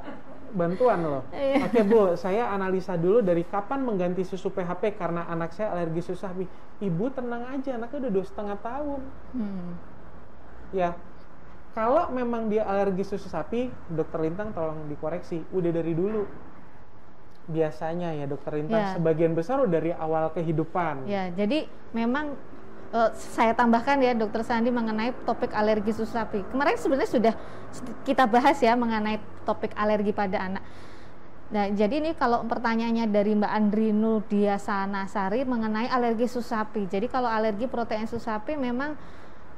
S2: bantuan loh. Oke Bu, saya analisa dulu dari kapan mengganti susu PHP karena anak saya alergi susu sapi. Ibu tenang aja, anaknya udah 2,5 tahun. Ya, kalau memang dia alergi susu sapi, dokter Lintang tolong dikoreksi. Udah dari dulu. Biasanya ya dokter Lintang, sebagian besar udah dari awal kehidupan.
S1: Ya, jadi memang saya tambahkan ya dokter Sandi mengenai topik alergi susu sapi. Kemarin sebenarnya sudah kita bahas ya mengenai topik alergi pada anak. Nah, jadi ini kalau pertanyaannya dari Mbak Andri Nurdiasanasari mengenai alergi susu sapi. Jadi kalau alergi protein susu sapi memang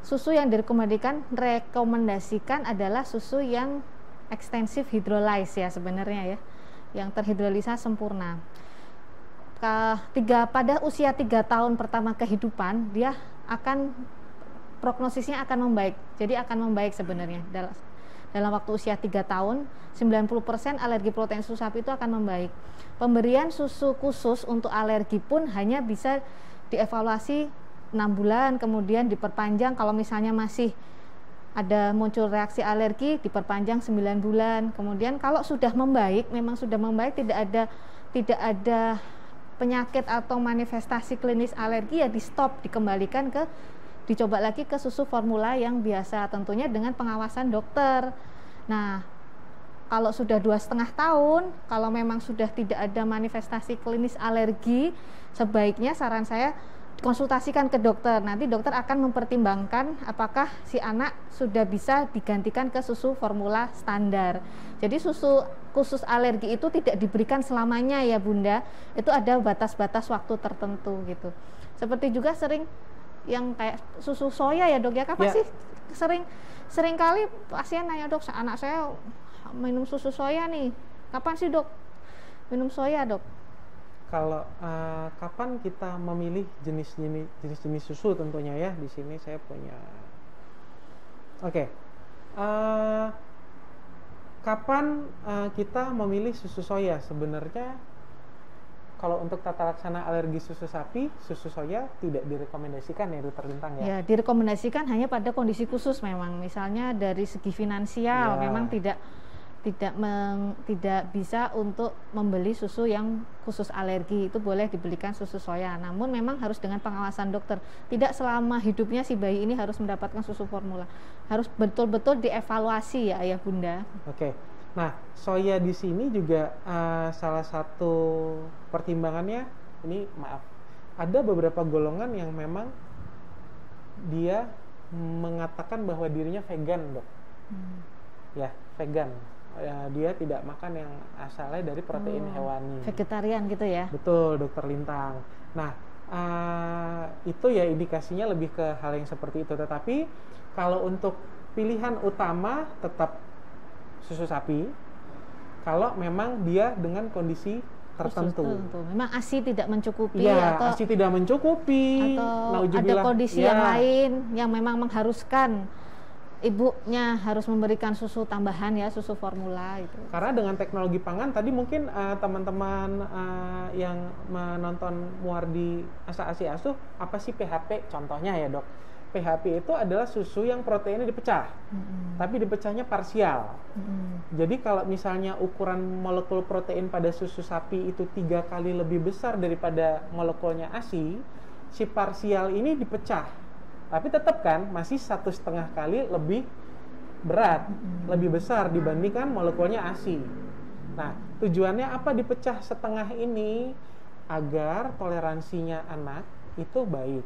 S1: susu yang direkomendasikan adalah susu yang extensive hydrolyze ya sebenarnya ya, yang terhidrolisa sempurna. Pada usia 3 tahun pertama kehidupan dia akan prognosisnya akan membaik. Jadi akan membaik sebenarnya dalam waktu usia 3 tahun 90% alergi protein susu sapi itu akan membaik. Pemberian susu khusus untuk alergi pun hanya bisa dievaluasi 6 bulan, kemudian diperpanjang kalau misalnya masih ada muncul reaksi alergi diperpanjang 9 bulan. Kemudian kalau sudah membaik, memang sudah membaik, tidak ada penyakit atau manifestasi klinis alergi ya di stop, dicoba lagi ke susu formula yang biasa, tentunya dengan pengawasan dokter. Nah, kalau sudah 2,5 tahun, kalau memang sudah tidak ada manifestasi klinis alergi, sebaiknya saran saya konsultasikan ke dokter. Nanti dokter akan mempertimbangkan apakah si anak sudah bisa digantikan ke susu formula standar. Jadi susu khusus alergi itu tidak diberikan selamanya ya Bunda. Itu ada batas-batas waktu tertentu gitu. Seperti juga sering yang kayak susu soya ya dok ya. Kapan sih sering kali pasien nanya, dok anak saya minum susu soya nih. Kapan sih dok minum soya dok?
S2: Kalau kapan kita memilih jenis-jenis susu tentunya ya, di sini saya punya. Kapan kita memilih susu soya? Sebenarnya kalau untuk tata laksana alergi susu sapi, susu soya tidak direkomendasikan ya dokter Lintang ya?
S1: Ya, direkomendasikan hanya pada kondisi khusus memang. Misalnya dari segi finansial memang tidak bisa untuk membeli susu yang khusus alergi. Itu boleh dibelikan susu soya, namun memang harus dengan pengawasan dokter. Tidak selama hidupnya si bayi ini harus mendapatkan susu formula, harus betul-betul dievaluasi ya ayah bunda.
S2: Oke. Nah, soya di sini juga salah satu pertimbangannya, ini maaf, ada beberapa golongan yang memang dia mengatakan bahwa dirinya vegan dok. Ya, vegan. Dia tidak makan yang asalnya dari protein hewani.
S1: Vegetarian gitu ya?
S2: Betul, dokter Lintang. Nah, itu ya indikasinya lebih ke hal yang seperti itu. Tetapi kalau untuk pilihan utama tetap susu sapi kalau memang dia dengan kondisi tertentu.
S1: Memang ASI tidak mencukupi
S2: ya,
S1: atau
S2: ASI tidak mencukupi
S1: atau ada kondisi yang lain yang memang mengharuskan ibunya harus memberikan susu tambahan ya, susu formula itu.
S2: Karena dengan teknologi pangan tadi mungkin teman-teman yang menonton Muardi Asa Asi Asuh, apa sih PHP contohnya ya dok? PHP itu adalah susu yang proteinnya dipecah, tapi dipecahnya parsial. Jadi kalau misalnya ukuran molekul protein pada susu sapi itu 3 kali lebih besar daripada molekulnya ASI, si parsial ini dipecah, tapi tetap kan masih 1,5 kali lebih berat, lebih besar dibandingkan molekulnya ASI. Nah, tujuannya apa dipecah setengah ini? Agar toleransinya anak itu baik.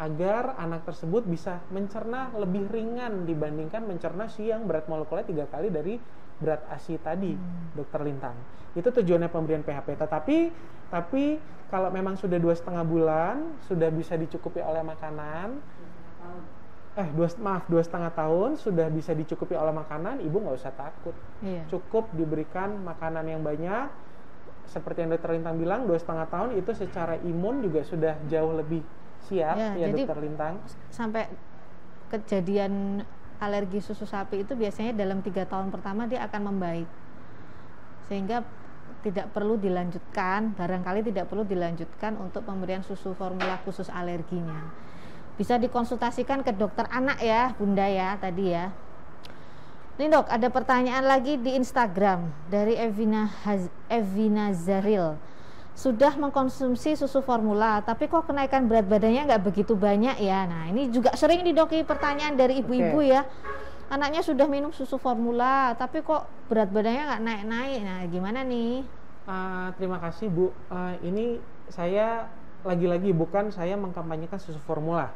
S2: Agar anak tersebut bisa mencerna lebih ringan dibandingkan mencerna si yang berat molekulnya 3 kali dari berat ASI tadi, Dokter Lintang. Itu tujuannya pemberian PHP. Tapi kalau memang sudah 2,5 bulan, sudah bisa dicukupi oleh makanan. 2,5 tahun sudah bisa dicukupi oleh makanan, ibu nggak usah takut. Cukup diberikan makanan yang banyak. Seperti yang Dokter Lintang bilang, 2,5 tahun itu secara imun juga sudah jauh lebih siap ya Dokter Lintang.
S1: Sampai kejadian alergi susu sapi itu biasanya dalam 3 tahun pertama dia akan membaik, sehingga tidak perlu dilanjutkan, barangkali tidak perlu dilanjutkan untuk pemberian susu formula khusus alerginya. Bisa dikonsultasikan ke dokter anak ya Bunda ya tadi ya. Ini dok, ada pertanyaan lagi di Instagram dari Evina Zaril. Sudah mengkonsumsi susu formula, tapi kok kenaikan berat badannya nggak begitu banyak ya? Nah, ini juga sering didoki pertanyaan dari ibu-ibu ya. Anaknya sudah minum susu formula, tapi kok berat badannya nggak naik-naik. Nah, gimana nih?
S2: Terima kasih Bu. Ini saya lagi-lagi bukan saya mengkampanyekan susu formula.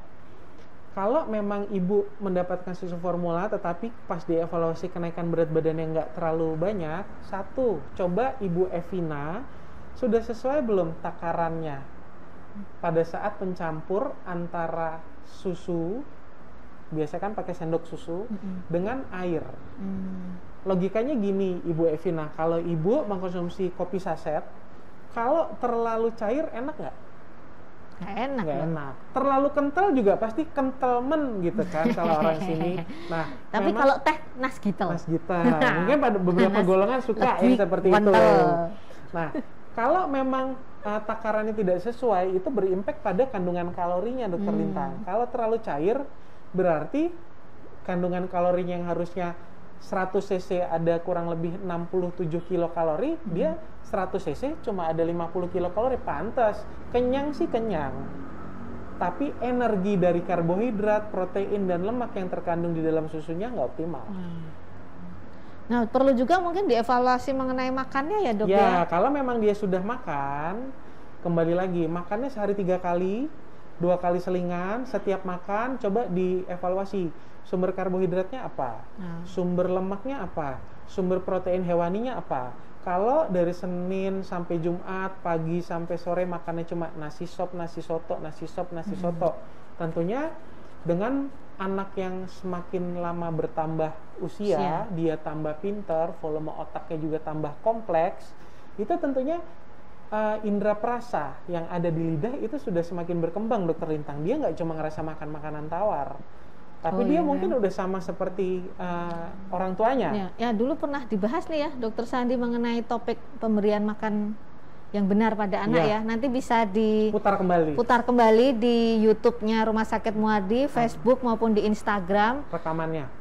S2: Kalau memang ibu mendapatkan susu formula, tetapi pas dievaluasi kenaikan berat badannya nggak terlalu banyak, satu, coba Ibu Evina sudah sesuai belum takarannya pada saat pencampur antara susu, biasanya kan pakai sendok susu, dengan air. Logikanya gini Ibu Evina, kalau ibu mengkonsumsi kopi saset, kalau terlalu cair enak nggak?
S1: Nggak enak.
S2: Terlalu kental juga pasti kentalmen gitu kan kalau orang sini. Nah,
S1: tapi kalau teh nasgitel.
S2: Mungkin pada beberapa golongan suka yang seperti itu. Nah, kalau memang takarannya tidak sesuai, itu berimpact pada kandungan kalorinya Dokter Lintang. Kalau terlalu cair, berarti kandungan kalorinya yang harusnya 100 cc ada kurang lebih 67 kilokalori, dia 100 cc cuma ada 50 kilokalori. Pantas, kenyang sih kenyang. Tapi energi dari karbohidrat, protein, dan lemak yang terkandung di dalam susunya nggak optimal.
S1: Nah, perlu juga mungkin dievaluasi mengenai makannya ya dok ya?
S2: Ya, kalau memang dia sudah makan, kembali lagi, makannya sehari 3 kali, 2 kali selingan, setiap makan coba dievaluasi. Sumber karbohidratnya apa? Sumber lemaknya apa? Sumber protein hewaninya apa? Kalau dari Senin sampai Jumat, pagi sampai sore makannya cuma nasi sop, nasi soto, nasi sop, nasi soto. Tentunya dengan anak yang semakin lama bertambah usia, dia tambah pinter, volume otaknya juga tambah kompleks, itu tentunya indera perasa yang ada di lidah itu sudah semakin berkembang Dokter Lintang. Dia nggak cuma ngerasa makan makanan tawar, tapi dia mungkin udah sama seperti orang tuanya.
S1: Ya, dulu pernah dibahas nih ya Dokter Sandi mengenai topik pemberian makan yang benar pada anak ya. Nanti bisa diputar kembali di YouTube-nya Rumah Sakit Muardi, Facebook maupun di Instagram.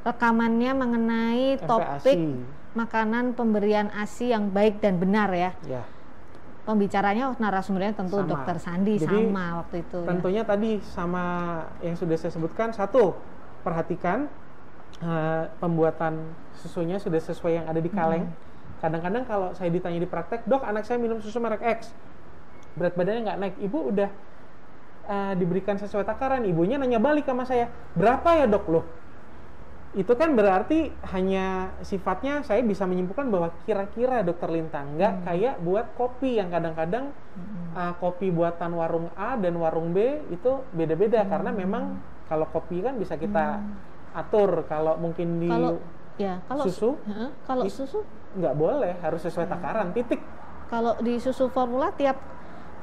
S1: Rekamannya mengenai topik makanan pemberian ASI yang baik dan benar ya. Pembicaranya narasumbernya tentu Dokter Sandi. Jadi, sama waktu itu.
S2: Tentunya tadi sama yang sudah saya sebutkan. Satu, perhatikan pembuatan susunya sudah sesuai yang ada di kaleng. Kadang-kadang kalau saya ditanya di praktek, dok anak saya minum susu merek X, berat badannya nggak naik, ibu udah diberikan sesuai takaran, ibunya nanya balik sama saya, berapa ya dok loh? Itu kan berarti hanya sifatnya saya bisa menyimpulkan bahwa kira-kira Dokter Lintang, nggak kayak buat kopi yang kadang-kadang kopi buatan warung A dan warung B itu beda-beda, karena memang kalau kopi kan bisa kita atur. Kalau mungkin di
S1: kalau
S2: susu,
S1: kalau susu
S2: nggak boleh, harus sesuai takaran, titik.
S1: Kalau di susu formula tiap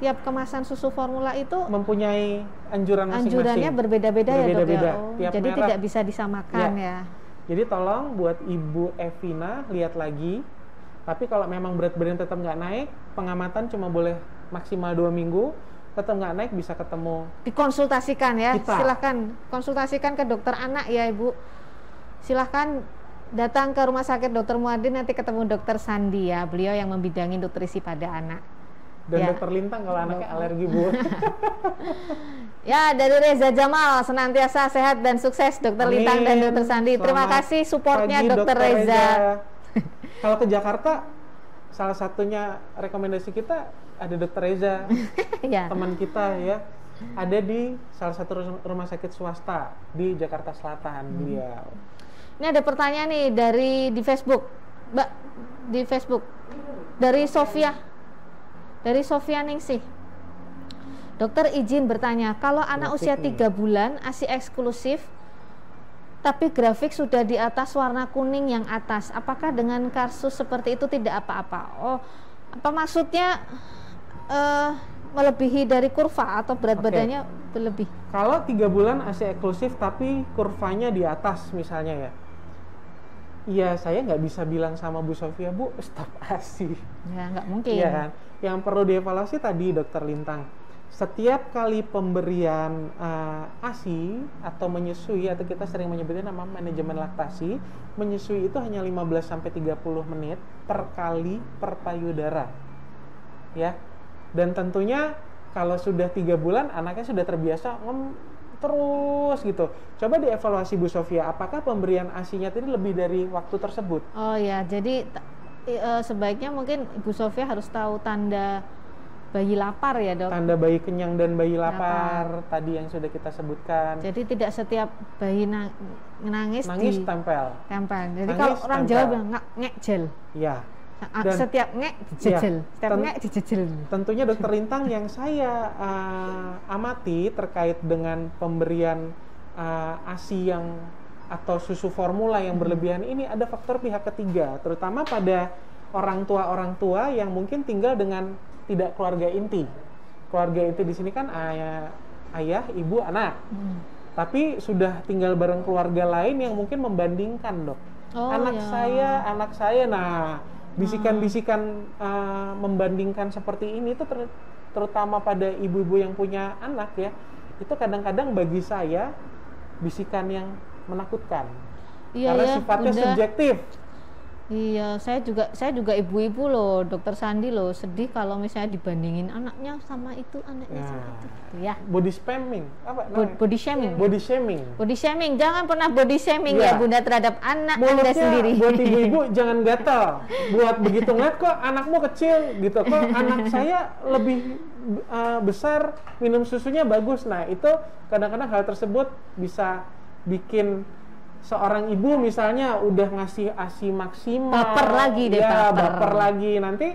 S1: kemasan susu formula itu
S2: mempunyai anjuran masing-masing.
S1: Anjurannya berbeda-beda ya dok ya. Jadi
S2: merek
S1: tidak bisa disamakan ya.
S2: Jadi tolong buat Ibu Evina lihat lagi. Tapi kalau memang berat badan tetap nggak naik, pengamatan cuma boleh maksimal 2 minggu. Tetap nggak naik, bisa ketemu.
S1: Dikonsultasikan ya. Silahkan konsultasikan ke dokter anak ya Ibu. Silahkan datang ke Rumah Sakit Dr. Muadin, nanti ketemu Dokter Sandi ya. Beliau yang membidangi nutrisi pada anak.
S2: Dan Dokter Lintang kalau anaknya alergi Bu.
S1: Ya, dari Reza Jamal, senantiasa sehat dan sukses Dokter Lintang dan Dokter Sandi. Terima kasih supportnya Dokter Reza.
S2: Kalau ke Jakarta, salah satunya rekomendasi kita ada Dokter Reza, teman kita ya, ada di salah satu rumah sakit swasta di Jakarta Selatan beliau.
S1: Ini ada pertanyaan nih di Facebook, Mbak, di Facebook dari Sofia Ningsih. Dokter izin bertanya, kalau anak usia 3 bulan ASI eksklusif tapi grafik sudah di atas warna kuning yang atas, apakah dengan kasus seperti itu tidak apa-apa? Oh, apa maksudnya melebihi dari kurva atau berat badannya berlebih?
S2: Kalau 3 bulan ASI eksklusif tapi kurvanya di atas misalnya ya, iya, saya nggak bisa bilang sama Bu Sofia, Bu, stop ASI.
S1: Ya, nggak mungkin.
S2: Iya kan? Yang perlu dievaluasi tadi Dokter Lintang, setiap kali pemberian ASI atau menyusui, atau kita sering menyebutnya nama manajemen laktasi, menyusui itu hanya 15-30 menit per kali per payudara. Ya. Dan tentunya kalau sudah 3 bulan, anaknya sudah terbiasa terus gitu. Coba dievaluasi Bu Sofia, apakah pemberian ASI-nya tadi lebih dari waktu tersebut?
S1: Oh ya, jadi sebaiknya mungkin Ibu Sofia harus tahu tanda bayi lapar ya dok.
S2: Tanda bayi kenyang dan bayi lapar tadi yang sudah kita sebutkan.
S1: Jadi tidak setiap bayi nangis
S2: tempel.
S1: Jadi kalau orang Jawa bilang ngejel.
S2: Ya.
S1: Dan setiap dijejel, dijejel.
S2: Tentunya Dokter Lintang yang saya amati terkait dengan pemberian ASI yang atau susu formula yang berlebihan ini, ada faktor pihak ketiga, terutama pada orang tua yang mungkin tinggal dengan tidak keluarga inti. Keluarga inti di sini kan ayah, ibu, anak. Tapi sudah tinggal bareng keluarga lain yang mungkin membandingkan, Dok. Anak saya, nah bisikan-bisikan membandingkan seperti ini itu terutama pada ibu-ibu yang punya anak ya, itu kadang-kadang bagi saya bisikan yang menakutkan. Karena sifatnya subjektif.
S1: Iya, saya juga ibu-ibu loh, Dokter Sandi loh, sedih kalau misalnya dibandingin anaknya sama itu, anaknya sama itu gitu ya.
S2: Body spamming, apa namanya?
S1: Body shaming.
S2: Body shaming.
S1: Jangan pernah body shaming ya Bunda terhadap anak Anda sendiri.
S2: Buat ibu-ibu jangan gatal. Buat begitu ngeliat kok anakmu kecil gitu, kok anak saya lebih besar, minum susunya bagus. Nah, itu kadang-kadang hal tersebut bisa bikin seorang ibu misalnya udah ngasih ASI maksimal, baper lagi, nanti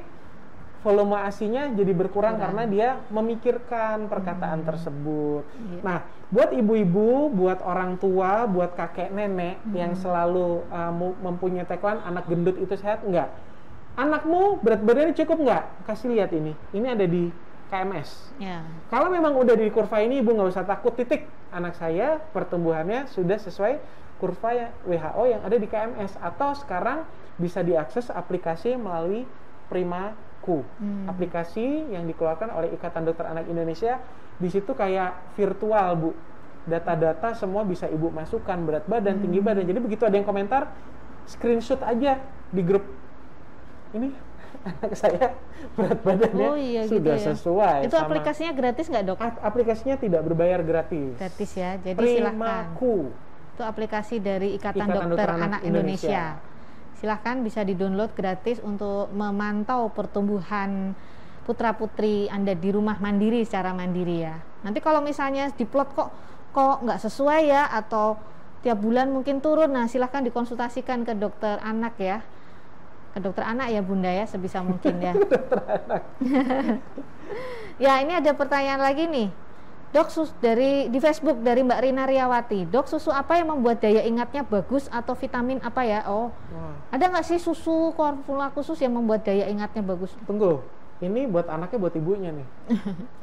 S2: volume ASInya jadi berkurang karena dia memikirkan perkataan tersebut. Nah, buat ibu-ibu, buat orang tua, buat kakek nenek yang selalu mempunyai tagline anak gendut itu sehat, enggak. Anakmu berat badannya cukup enggak? Kasih lihat ini ada di KMS. Kalau memang udah di kurva ini, ibu nggak usah takut, titik. Anak saya pertumbuhannya sudah sesuai kurva WHO yang ada di KMS, atau sekarang bisa diakses aplikasi melalui Primaku. Aplikasi yang dikeluarkan oleh Ikatan Dokter Anak Indonesia. Di situ kayak virtual, Bu. Data-data semua bisa ibu masukkan, berat badan, tinggi badan. Jadi begitu ada yang komentar, screenshot aja di grup. Ini anak saya berat badannya sudah sesuai.
S1: Itu aplikasinya gratis nggak, Dok?
S2: Aplikasinya tidak berbayar, gratis.
S1: Gratis ya. Jadi
S2: Primaku.
S1: Itu aplikasi dari Ikatan Dokter Anak Indonesia. Silahkan bisa di-download gratis untuk memantau pertumbuhan putra-putri Anda di rumah mandiri, secara mandiri ya. Nanti kalau misalnya diplot kok nggak sesuai ya, atau tiap bulan mungkin turun, nah silahkan dikonsultasikan ke dokter anak ya. Ke dokter anak ya Bunda ya, sebisa mungkin ya.
S2: Dokter anak.
S1: Ya, ini ada pertanyaan lagi nih. Dok, dari di Facebook dari Mbak Rina Riawati, dok, susu apa yang membuat daya ingatnya bagus atau vitamin apa ya? Oh, ada nggak sih susu formula khusus yang membuat daya ingatnya bagus?
S2: Tunggu, ini buat anaknya, buat ibunya nih.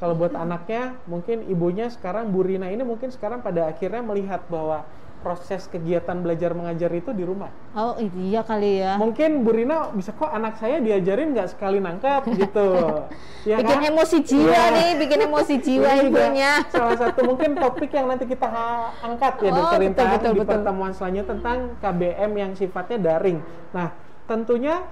S2: Kalau buat anaknya, mungkin ibunya sekarang, Bu Rina ini mungkin sekarang pada akhirnya melihat bahwa proses kegiatan belajar mengajar itu di rumah.
S1: Oh iya kali ya.
S2: Mungkin Bu Rina bisa, kok anak saya diajarin nggak sekali nangkep gitu. Ya
S1: bikin
S2: kan?
S1: Emosi jiwa nih, bikin emosi jiwa ibunya.
S2: Salah satu mungkin topik yang nanti kita angkat ya Dokter Lintang di pertemuan selanjutnya tentang KBM yang sifatnya daring. Nah, tentunya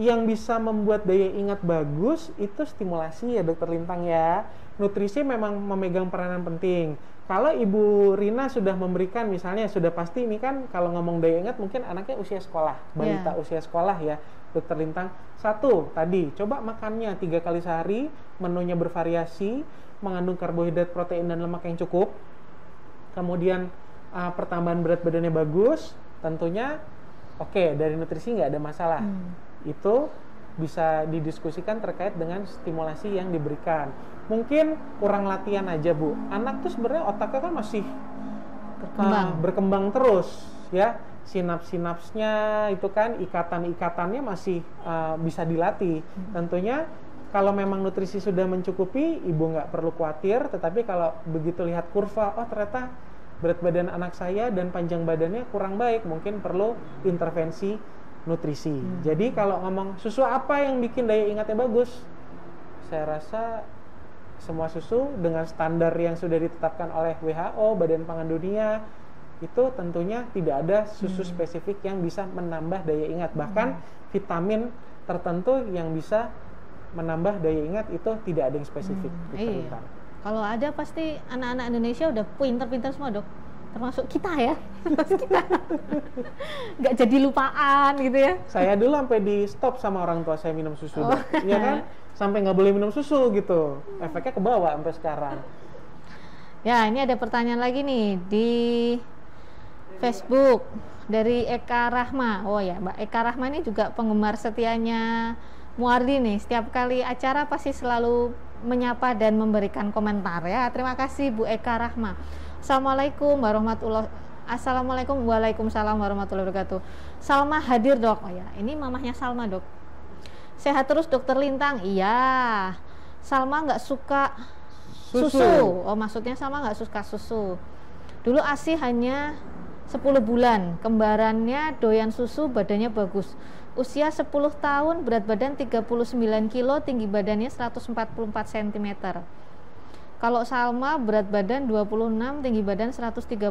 S2: yang bisa membuat daya ingat bagus itu stimulasi ya Dokter Lintang ya. Nutrisi memang memegang peranan penting. Kalau Ibu Rina sudah memberikan, misalnya sudah pasti ini kan kalau ngomong daya ingat mungkin anaknya usia sekolah, balita usia sekolah ya Dokter Lintang. Satu, tadi coba makannya 3 kali sehari, menunya bervariasi, mengandung karbohidrat, protein dan lemak yang cukup. Kemudian pertambahan berat badannya bagus, tentunya oke, dari nutrisi nggak ada masalah. Itu bisa didiskusikan terkait dengan stimulasi yang diberikan. Mungkin kurang latihan aja Bu. Anak tuh sebenarnya otaknya kan masih berkembang terus ya. Sinaps-sinapsnya itu kan ikatan-ikatannya masih bisa dilatih. Tentunya kalau memang nutrisi sudah mencukupi, ibu nggak perlu khawatir. Tetapi kalau begitu lihat kurva, oh ternyata berat badan anak saya dan panjang badannya kurang baik, mungkin perlu intervensi nutrisi. Jadi kalau ngomong susu apa yang bikin daya ingatnya bagus, saya rasa semua susu dengan standar yang sudah ditetapkan oleh WHO, Badan Pangan Dunia, itu tentunya tidak ada susu spesifik yang bisa menambah daya ingat. Bahkan vitamin tertentu yang bisa menambah daya ingat itu tidak ada yang spesifik.
S1: Iya. Kalau ada pasti anak-anak Indonesia udah pinter-pinter semua dok. Termasuk kita ya, kita nggak jadi lupaan gitu ya.
S2: Saya dulu sampai di stop sama orang tua saya minum susu, ya kan, sampai nggak boleh minum susu gitu. Efeknya ke bawah sampai sekarang.
S1: Ya, ini ada pertanyaan lagi nih di Facebook dari Eka Rahma. Oh ya, Mbak Eka Rahma ini juga penggemar setianya Muardi nih. Setiap kali acara pasti selalu menyapa dan memberikan komentar ya. Terima kasih Bu Eka Rahma. Assalamualaikum warahmatullahi Waalaikumsalam warahmatullahi wabarakatuh. Salma hadir dok. Oh ya, ini mamahnya Salma dok. Sehat terus Dokter Lintang. Iya. Salma nggak suka susu. Oh maksudnya Salma nggak suka susu. Dulu ASI hanya 10 bulan. Kembarannya doyan susu, badannya bagus. Usia 10 tahun, berat badan 39 kilo, tinggi badannya 144 cm. Kalau Salma berat badan 26, tinggi badan 132.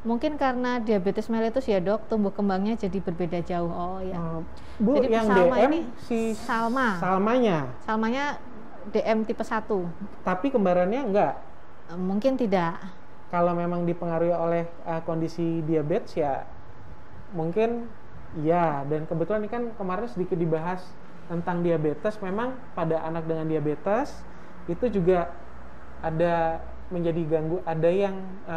S1: Mungkin karena diabetes mellitus ya dok, tumbuh kembangnya jadi berbeda jauh. Oh ya.
S2: Bu, jadi yang Salma DM ini si
S1: Salmanya DM tipe 1.
S2: Tapi kembarannya enggak?
S1: Mungkin tidak.
S2: Kalau memang dipengaruhi oleh kondisi diabetes ya mungkin iya. Dan kebetulan ini kan kemarin sedikit dibahas tentang diabetes. Memang pada anak dengan diabetes itu juga ada yang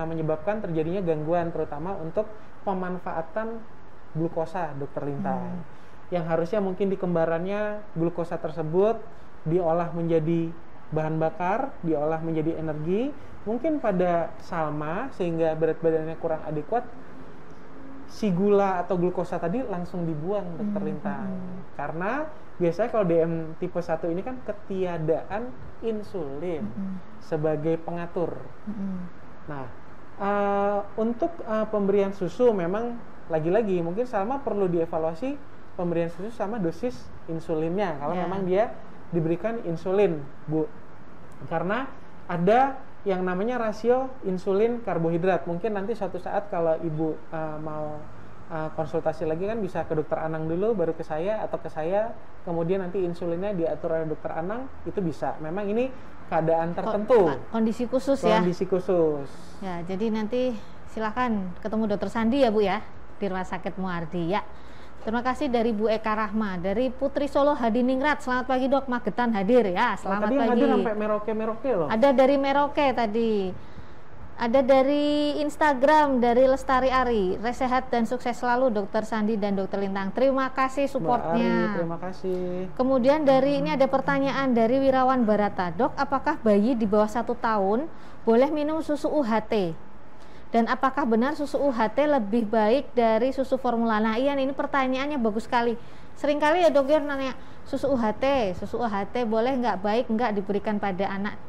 S2: menyebabkan terjadinya gangguan, terutama untuk pemanfaatan glukosa Dokter Lintang. Yang harusnya mungkin di kembarannya glukosa tersebut diolah menjadi bahan bakar, diolah menjadi energi. Mungkin pada Salma sehingga berat badannya kurang adekuat, si gula atau glukosa tadi langsung dibuang Dokter Lintang. Karena biasanya kalau DM tipe 1 ini kan ketiadaan insulin sebagai pengatur. Nah, untuk pemberian susu memang lagi-lagi mungkin Salma perlu dievaluasi pemberian susu sama dosis insulinnya. Kalau memang dia diberikan insulin, Bu. Karena ada yang namanya rasio insulin karbohidrat. Mungkin nanti suatu saat kalau Ibu mau konsultasi lagi kan bisa ke Dokter Anang dulu, baru ke saya atau ke saya, kemudian nanti insulinnya diatur oleh Dokter Anang, itu bisa. Memang ini keadaan tertentu.
S1: Kondisi khusus
S2: ya. Kondisi khusus.
S1: Ya, jadi nanti silakan ketemu Dokter Sandi ya Bu ya di Rumah Sakit Muardi ya. Terima kasih dari Bu Eka Rahma, dari Putri Solo Hadiningrat. Selamat pagi dok, Magetan hadir ya. Selamat pagi.
S2: Tadi hadir sampai Merauke loh.
S1: Ada dari Merauke tadi. Ada dari Instagram, dari Lestari Ari. Sehat dan sukses selalu Dokter Sandi dan Dokter Lintang. Terima kasih supportnya.
S2: Terima kasih.
S1: Kemudian dari ini ada pertanyaan dari Wirawan Barata. Dok, apakah bayi di bawah 1 tahun boleh minum susu UHT? Dan apakah benar susu UHT lebih baik dari susu formula? Nah, Ian, ini pertanyaannya bagus sekali. Seringkali ya dokter nanya, susu UHT boleh nggak, baik nggak diberikan pada anak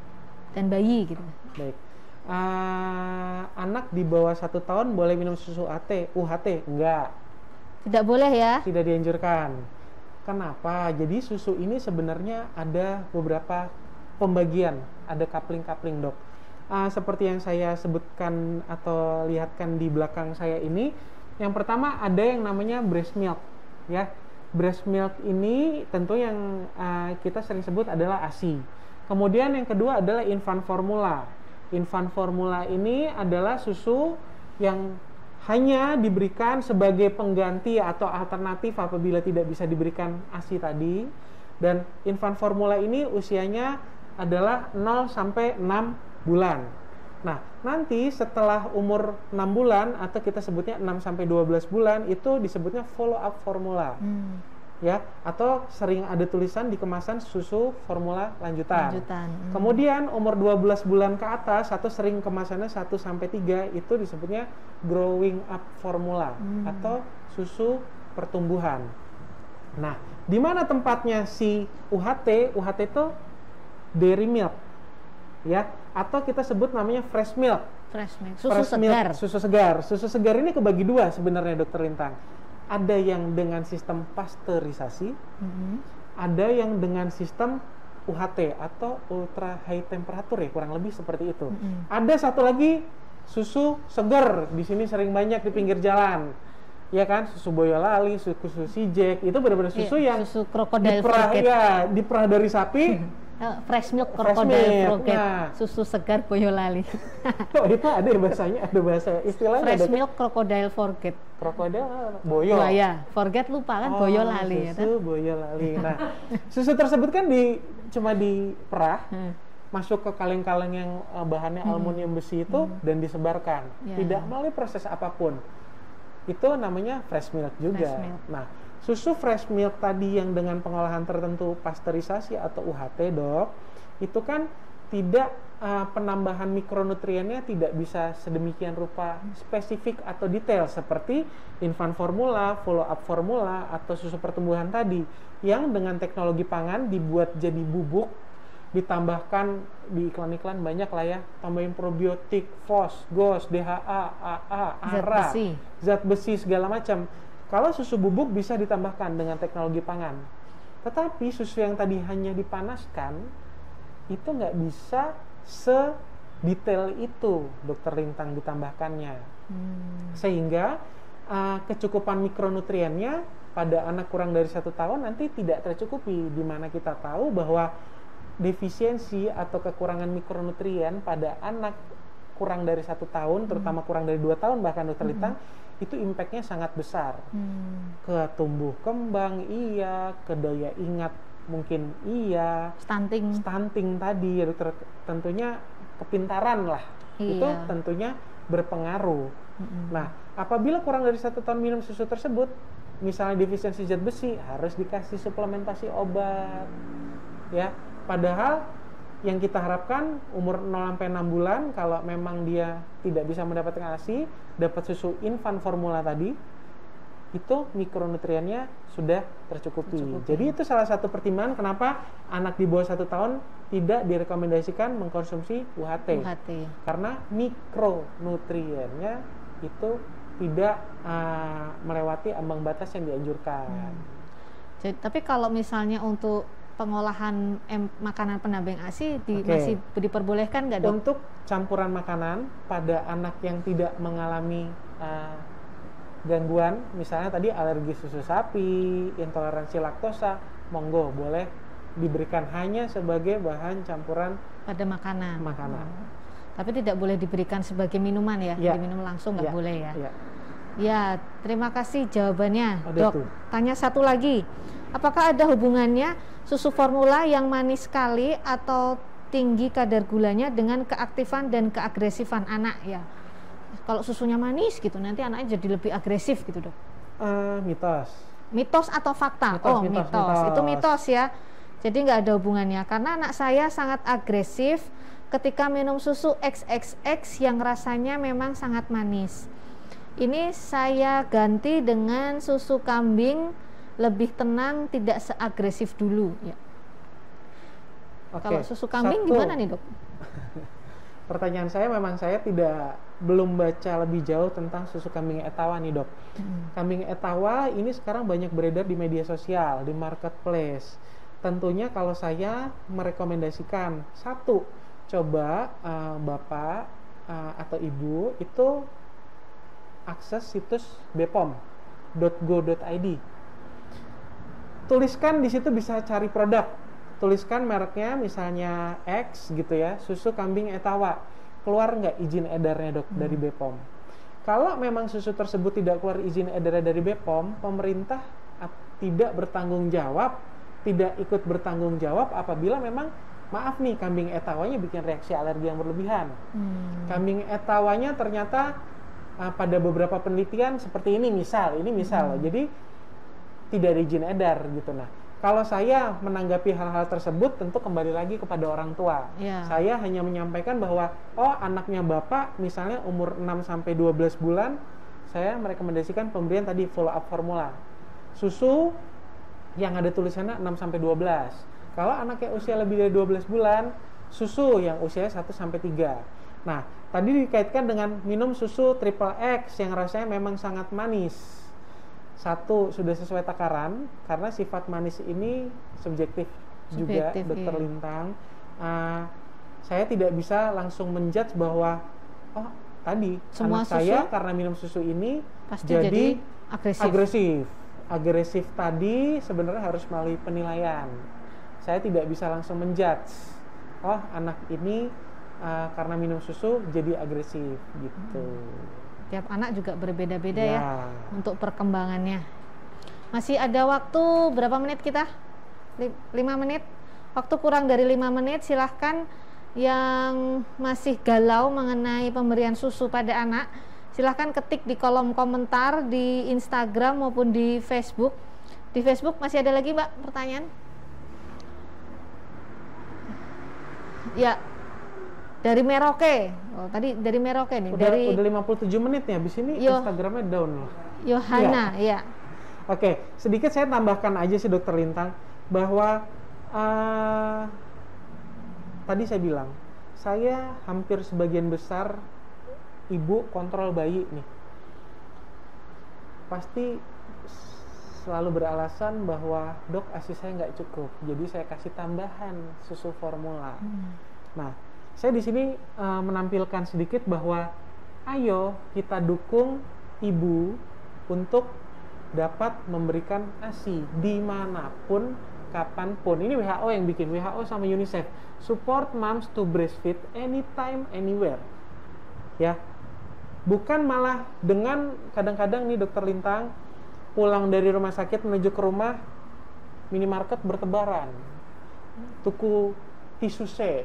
S1: dan bayi gitu.
S2: Baik. Anak di bawah 1 tahun boleh minum susu UHT? Enggak.
S1: Tidak boleh ya?
S2: Tidak dianjurkan. Kenapa? Jadi susu ini sebenarnya ada beberapa pembagian, ada coupling-coupling dok. Seperti yang saya sebutkan atau lihatkan di belakang saya ini, yang pertama ada yang namanya breast milk, ya. Breast milk ini tentu yang kita sering sebut adalah ASI. Kemudian yang kedua adalah infant formula. Infant formula ini adalah susu yang hanya diberikan sebagai pengganti atau alternatif apabila tidak bisa diberikan ASI tadi. Dan infant formula ini usianya adalah 0 sampai 6 bulan. Nah, nanti setelah umur 6 bulan atau kita sebutnya 6 sampai 12 bulan itu disebutnya follow up formula. Ya, atau sering ada tulisan di kemasan susu formula lanjutan. Kemudian umur 12 bulan ke atas atau sering kemasannya 1 sampai 3 itu disebutnya growing up formula atau susu pertumbuhan. Nah, di mana tempatnya si UHT? UHT itu dairy milk. Ya, atau kita sebut namanya fresh milk. Susu segar. Susu segar ini kebagi dua sebenarnya Dokter Lintang. Ada yang dengan sistem pasteurisasi, ada yang dengan sistem UHT atau ultra high temperature ya, kurang lebih seperti itu. Ada satu lagi susu segar, di sini sering banyak di pinggir jalan, ya kan, susu Boyolali, susu Sijek, itu benar-benar susu yang
S1: susu krokodil
S2: diperah dari sapi.
S1: Fresh milk krokodil forget, susu segar Boyolali.
S2: Oh, itu ada ya bahasanya, ada bahasa istilahnya.
S1: Fresh milk krokodil forget.
S2: Krokodil boyo.
S1: Ya, forget lupa kan, Boyolali.
S2: Susu Boyolali. Nah, susu tersebut kan cuma diperah, masuk ke kaleng-kaleng yang bahannya aluminium besi itu dan disebarkan, tidak melalui proses apapun. Itu namanya fresh milk juga. Nah, susu fresh milk tadi yang dengan pengolahan tertentu pasteurisasi atau UHT dok, itu kan tidak penambahan mikronutriennya tidak bisa sedemikian rupa spesifik atau detail seperti infant formula, follow up formula atau susu pertumbuhan tadi yang dengan teknologi pangan dibuat jadi bubuk, ditambahkan di iklan-iklan banyak lah ya, tambahin probiotik, FOS, GOS, DHA, AA, ARA, zat besi segala macam. Kalau susu bubuk bisa ditambahkan dengan teknologi pangan. Tetapi susu yang tadi hanya dipanaskan itu nggak bisa sedetail itu Dokter Lintang ditambahkannya. Sehingga kecukupan mikronutriennya pada anak kurang dari 1 tahun nanti tidak tercukupi, di mana kita tahu bahwa defisiensi atau kekurangan mikronutrien pada anak kurang dari 1 tahun, terutama kurang dari 2 tahun bahkan Dokter Lintang, itu impactnya sangat besar. Ke tumbuh kembang iya, ke daya ingat mungkin iya, stunting tadi ya dokter, tentunya kepintaran lah, itu tentunya berpengaruh. Nah, apabila kurang dari 1 tahun minum susu tersebut, misalnya defisiensi zat besi, harus dikasih suplementasi obat, ya. Padahal yang kita harapkan umur 0 sampai 6 bulan, kalau memang dia tidak bisa mendapatkan ASI, dapat susu infant formula tadi, itu mikronutriennya sudah tercukupi. Jadi itu salah satu pertimbangan kenapa anak di bawah 1 tahun tidak direkomendasikan mengkonsumsi UHT. Karena mikronutriennya itu tidak melewati ambang batas yang dianjurkan.
S1: Jadi, tapi kalau misalnya untuk pengolahan makanan pendamping ASI masih diperbolehkan nggak dok?
S2: Untuk campuran makanan pada anak yang tidak mengalami gangguan, misalnya tadi alergi susu sapi, intoleransi laktosa, monggo boleh diberikan hanya sebagai bahan campuran
S1: pada makanan. Tapi tidak boleh diberikan sebagai minuman ya, diminum langsung nggak boleh ya. Ya, terima kasih jawabannya, dok. Tanya satu lagi, apakah ada hubungannya susu formula yang manis sekali atau tinggi kadar gulanya dengan keaktifan dan keagresifan anak ya. Kalau susunya manis gitu nanti anaknya jadi lebih agresif gitu, Dok.
S2: Mitos.
S1: Mitos atau fakta? Mitos. Itu mitos ya. Jadi nggak ada hubungannya karena anak saya sangat agresif ketika minum susu XXX yang rasanya memang sangat manis. Ini saya ganti dengan susu kambing, lebih tenang, tidak seagresif dulu ya. Kalau susu kambing gimana nih, Dok?
S2: Pertanyaan saya memang saya belum baca lebih jauh tentang susu kambing Etawa nih, Dok. Kambing Etawa ini sekarang banyak beredar di media sosial, di marketplace. Tentunya kalau saya merekomendasikan satu, coba Bapak atau Ibu itu akses situs bepom.go.id. Tuliskan di situ, bisa cari produk. Tuliskan mereknya misalnya X gitu ya, susu kambing Etawa. Keluar nggak izin edarnya, Dok, dari Bepom? Kalau memang susu tersebut tidak keluar izin edarnya dari Bepom, pemerintah tidak bertanggung jawab, tidak ikut bertanggung jawab apabila memang maaf nih kambing Etawanya bikin reaksi alergi yang berlebihan. Kambing Etawanya ternyata pada beberapa penelitian seperti ini misal. Jadi tidak ada izin edar gitu. Nah, kalau saya menanggapi hal-hal tersebut tentu kembali lagi kepada orang tua. Saya hanya menyampaikan bahwa anaknya Bapak misalnya umur 6 sampai 12 bulan, saya merekomendasikan pemberian tadi follow up formula. Susu yang ada tulisannya 6 sampai 12. Kalau anaknya usia lebih dari 12 bulan, susu yang usianya 1 sampai 3. Nah, tadi dikaitkan dengan minum susu triple X yang rasanya memang sangat manis. Satu, sudah sesuai takaran, karena sifat manis ini subjektif juga, Dokter Lintang. Saya tidak bisa langsung menjudge bahwa tadi semua anak saya karena minum susu ini pasti jadi agresif. Tadi sebenarnya harus melalui penilaian. Saya tidak bisa langsung menjudge, anak ini karena minum susu jadi agresif gitu.
S1: Tiap anak juga berbeda-beda ya untuk perkembangannya. Masih ada waktu berapa menit kita? 5 menit. Waktu kurang dari 5 menit, silahkan yang masih galau mengenai pemberian susu pada anak, silahkan ketik di kolom komentar di Instagram maupun di Facebook. Di Facebook masih ada lagi, Mbak, pertanyaan? Ya, dari Merauke. Tadi dari Merauke nih.
S2: Udah 57 menit nih, habis ini Instagramnya down loh.
S1: Yohana, ya.
S2: Oke, sedikit saya tambahkan aja sih, Dokter Lintang, bahwa tadi saya bilang, saya hampir sebagian besar ibu kontrol bayi nih. Pasti selalu beralasan bahwa, Dok, ASI saya nggak cukup, jadi saya kasih tambahan susu formula. Nah, saya di sini menampilkan sedikit bahwa ayo kita dukung ibu untuk dapat memberikan ASI dimanapun, kapanpun. Ini WHO yang bikin, WHO sama UNICEF. Support moms to breastfeed anytime, anywhere. Ya, bukan malah dengan kadang-kadang nih, Dokter Lintang, pulang dari rumah sakit menuju ke rumah, minimarket bertebaran, tuku tisu C.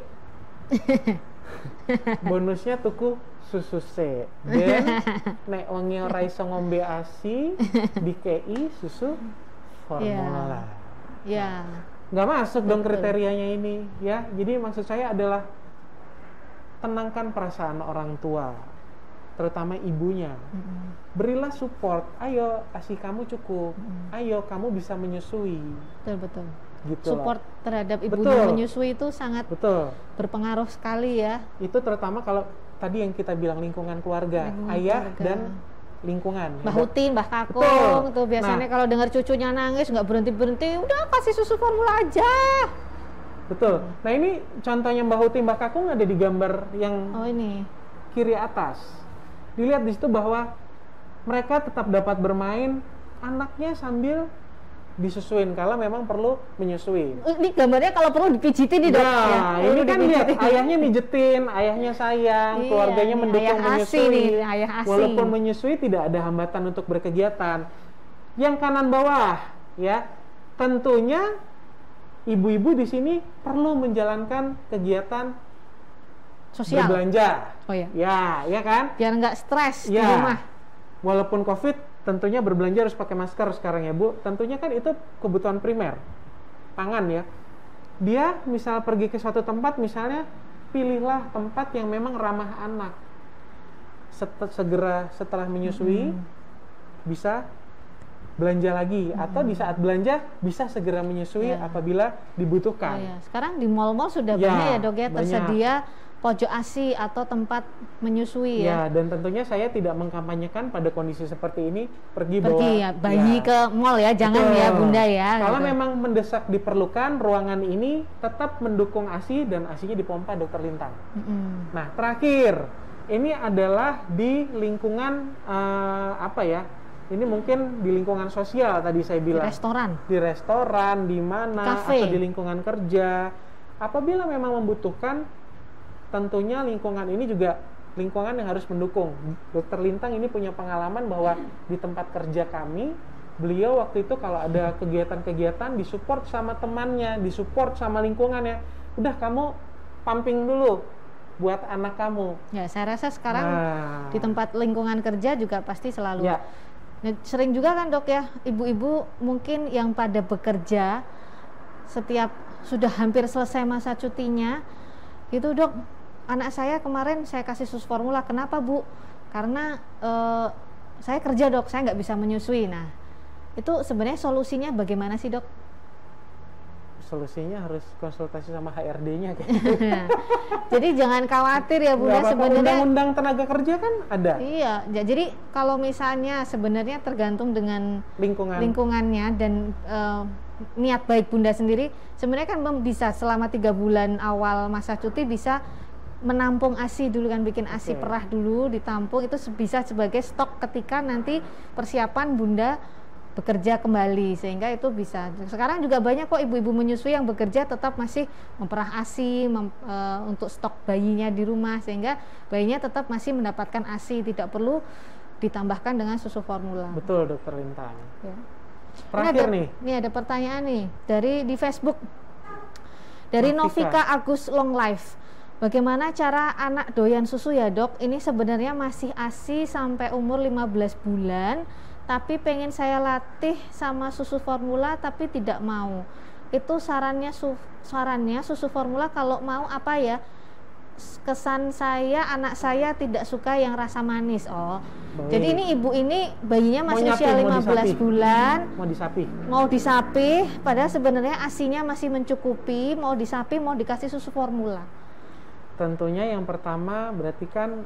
S2: Bonusnya tuku susu C. Dan nek wonge ora iso ngombe ASI dikei susu formula. Nggak masuk dong kriterianya ini ya. Jadi maksud saya adalah tenangkan perasaan orang tua, terutama ibunya. Berilah support. Ayo, ASI kamu cukup. Ayo, kamu bisa menyusui.
S1: Betul.
S2: Gitu
S1: support
S2: lah.
S1: Terhadap ibunya menyusui itu sangat berpengaruh sekali ya.
S2: Itu terutama kalau tadi yang kita bilang lingkungan keluarga, ayah dan lingkungan.
S1: Mbah Hutin, Mbah Kakung tuh biasanya kalau dengar cucunya nangis nggak berhenti, udah kasih susu formula aja.
S2: Betul. Nah, ini contohnya Mbah Hutin, Mbah Kakung ada di gambar yang
S1: ini
S2: kiri atas. Dilihat di situ bahwa mereka tetap dapat bermain, anaknya sambil disusuin kalau memang perlu menyusui.
S1: Ini gambarnya kalau perlu dipijitin nih, Dok.
S2: Nah, ini kan lihat ayahnya mijetin, ayahnya sayang, keluarganya mendukung menyusui.
S1: Ayah ASI.
S2: Walaupun menyusui tidak ada hambatan untuk berkegiatan. Yang kanan bawah ya, tentunya ibu-ibu di sini perlu menjalankan kegiatan
S1: Sosial.
S2: berbelanja.
S1: Oh ya.
S2: Ya kan?
S1: Biar nggak stres di
S2: Ya.
S1: rumah.
S2: Walaupun COVID, tentunya berbelanja harus pakai masker sekarang ya Bu. Tentunya kan itu kebutuhan primer, pangan ya. Dia misal pergi ke suatu tempat, misalnya pilihlah tempat yang memang ramah anak. Segera setelah menyusui bisa belanja lagi, atau di saat belanja bisa segera menyusui apabila dibutuhkan.
S1: Oh, ya. Sekarang di mal-mal sudah
S2: Ya,
S1: banyak ya dok ya,
S2: banyak.
S1: tersedia pojok ASI atau tempat menyusui ya.
S2: Ya, dan tentunya saya tidak mengkampanyekan pada kondisi seperti ini pergi bawa
S1: Ya, bayi ke mall ya, jangan
S2: betul.
S1: ya bunda ya.
S2: Kalau
S1: gitu.
S2: memang mendesak diperlukan, ruangan ini tetap mendukung ASI dan ASI-nya dipompa Dokter Lintang. Nah, terakhir, ini adalah di lingkungan apa ya? Ini mungkin di lingkungan sosial tadi saya
S1: Di
S2: bilang.
S1: restoran.
S2: Di restoran, di mana,
S1: Cafe.
S2: atau di lingkungan kerja. Apabila memang membutuhkan, tentunya lingkungan ini juga lingkungan yang harus mendukung. Dokter Lintang ini punya pengalaman bahwa di tempat kerja kami, beliau waktu itu kalau ada kegiatan-kegiatan disupport sama temannya, disupport sama lingkungannya. Udah, kamu pumping dulu buat anak kamu.
S1: Ya, saya rasa sekarang
S2: Nah,
S1: di tempat lingkungan kerja juga pasti selalu.
S2: ya,
S1: Nah, sering juga kan dok ya, ibu-ibu mungkin yang pada bekerja setiap sudah hampir selesai masa cutinya, itu dok, anak saya kemarin saya kasih susu formula, kenapa Bu? Karena saya kerja dok, saya nggak bisa menyusui. Nah, itu sebenarnya solusinya bagaimana sih dok?
S2: solusinya harus konsultasi sama HRD-nya.
S1: Jadi jangan khawatir ya bunda,
S2: Nggak apa-apa,
S1: sebenarnya
S2: undang-undang tenaga kerja kan ada.
S1: iya. Jadi kalau misalnya sebenarnya tergantung dengan lingkungannya dan niat baik bunda sendiri, sebenarnya kan bisa selama 3 bulan awal masa cuti bisa menampung ASI dulu kan, bikin ASI perah dulu ditampung, itu bisa sebagai stok ketika nanti persiapan bunda bekerja kembali, sehingga itu bisa. Sekarang juga banyak kok ibu-ibu menyusui yang bekerja tetap masih memperah ASI untuk stok bayinya di rumah, sehingga bayinya tetap masih mendapatkan ASI, tidak perlu ditambahkan dengan susu formula.
S2: Betul Dokter Lintang.
S1: Ya.
S2: Terakhir
S1: Ini ada pertanyaan nih di Facebook dari Novika Agus Long Life. Bagaimana cara anak doyan susu ya dok? Ini sebenarnya masih ASI sampai umur 15 bulan, tapi pengen saya latih sama susu formula tapi tidak mau. Itu sarannya susu formula kalau mau apa ya? Kesan saya, anak saya tidak suka yang rasa manis. Oh, baik. Jadi ini ibu ini bayinya masih usia 15 bulan. Mau disapih, padahal sebenarnya ASINya masih mencukupi. Mau disapih, mau dikasih susu formula.
S2: Tentunya yang pertama berarti kan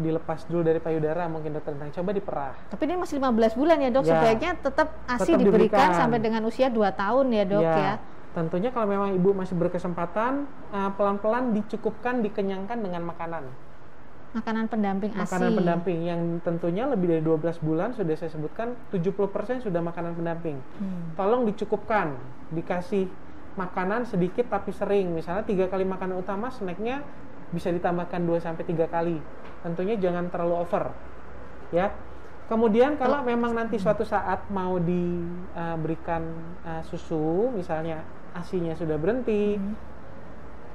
S2: dilepas dulu dari payudara mungkin Dokter Lintang, coba diperah.
S1: Tapi ini masih 15 bulan ya dok, sebaiknya tetap ASI diberikan sampai dengan usia 2 tahun ya dok ya.
S2: Tentunya kalau memang ibu masih berkesempatan, pelan-pelan dicukupkan, dikenyangkan dengan makanan.
S1: Makanan pendamping ASI.
S2: Makanan pendamping yang tentunya lebih dari 12 bulan sudah saya sebutkan 70% sudah makanan pendamping. Tolong dicukupkan, dikasih makanan sedikit tapi sering. Misalnya 3 kali makanan utama, snacknya bisa ditambahkan 2-3 kali. Tentunya jangan terlalu over. Ya. Kemudian kalau memang nanti suatu saat mau diberikan susu, misalnya ASINya sudah berhenti,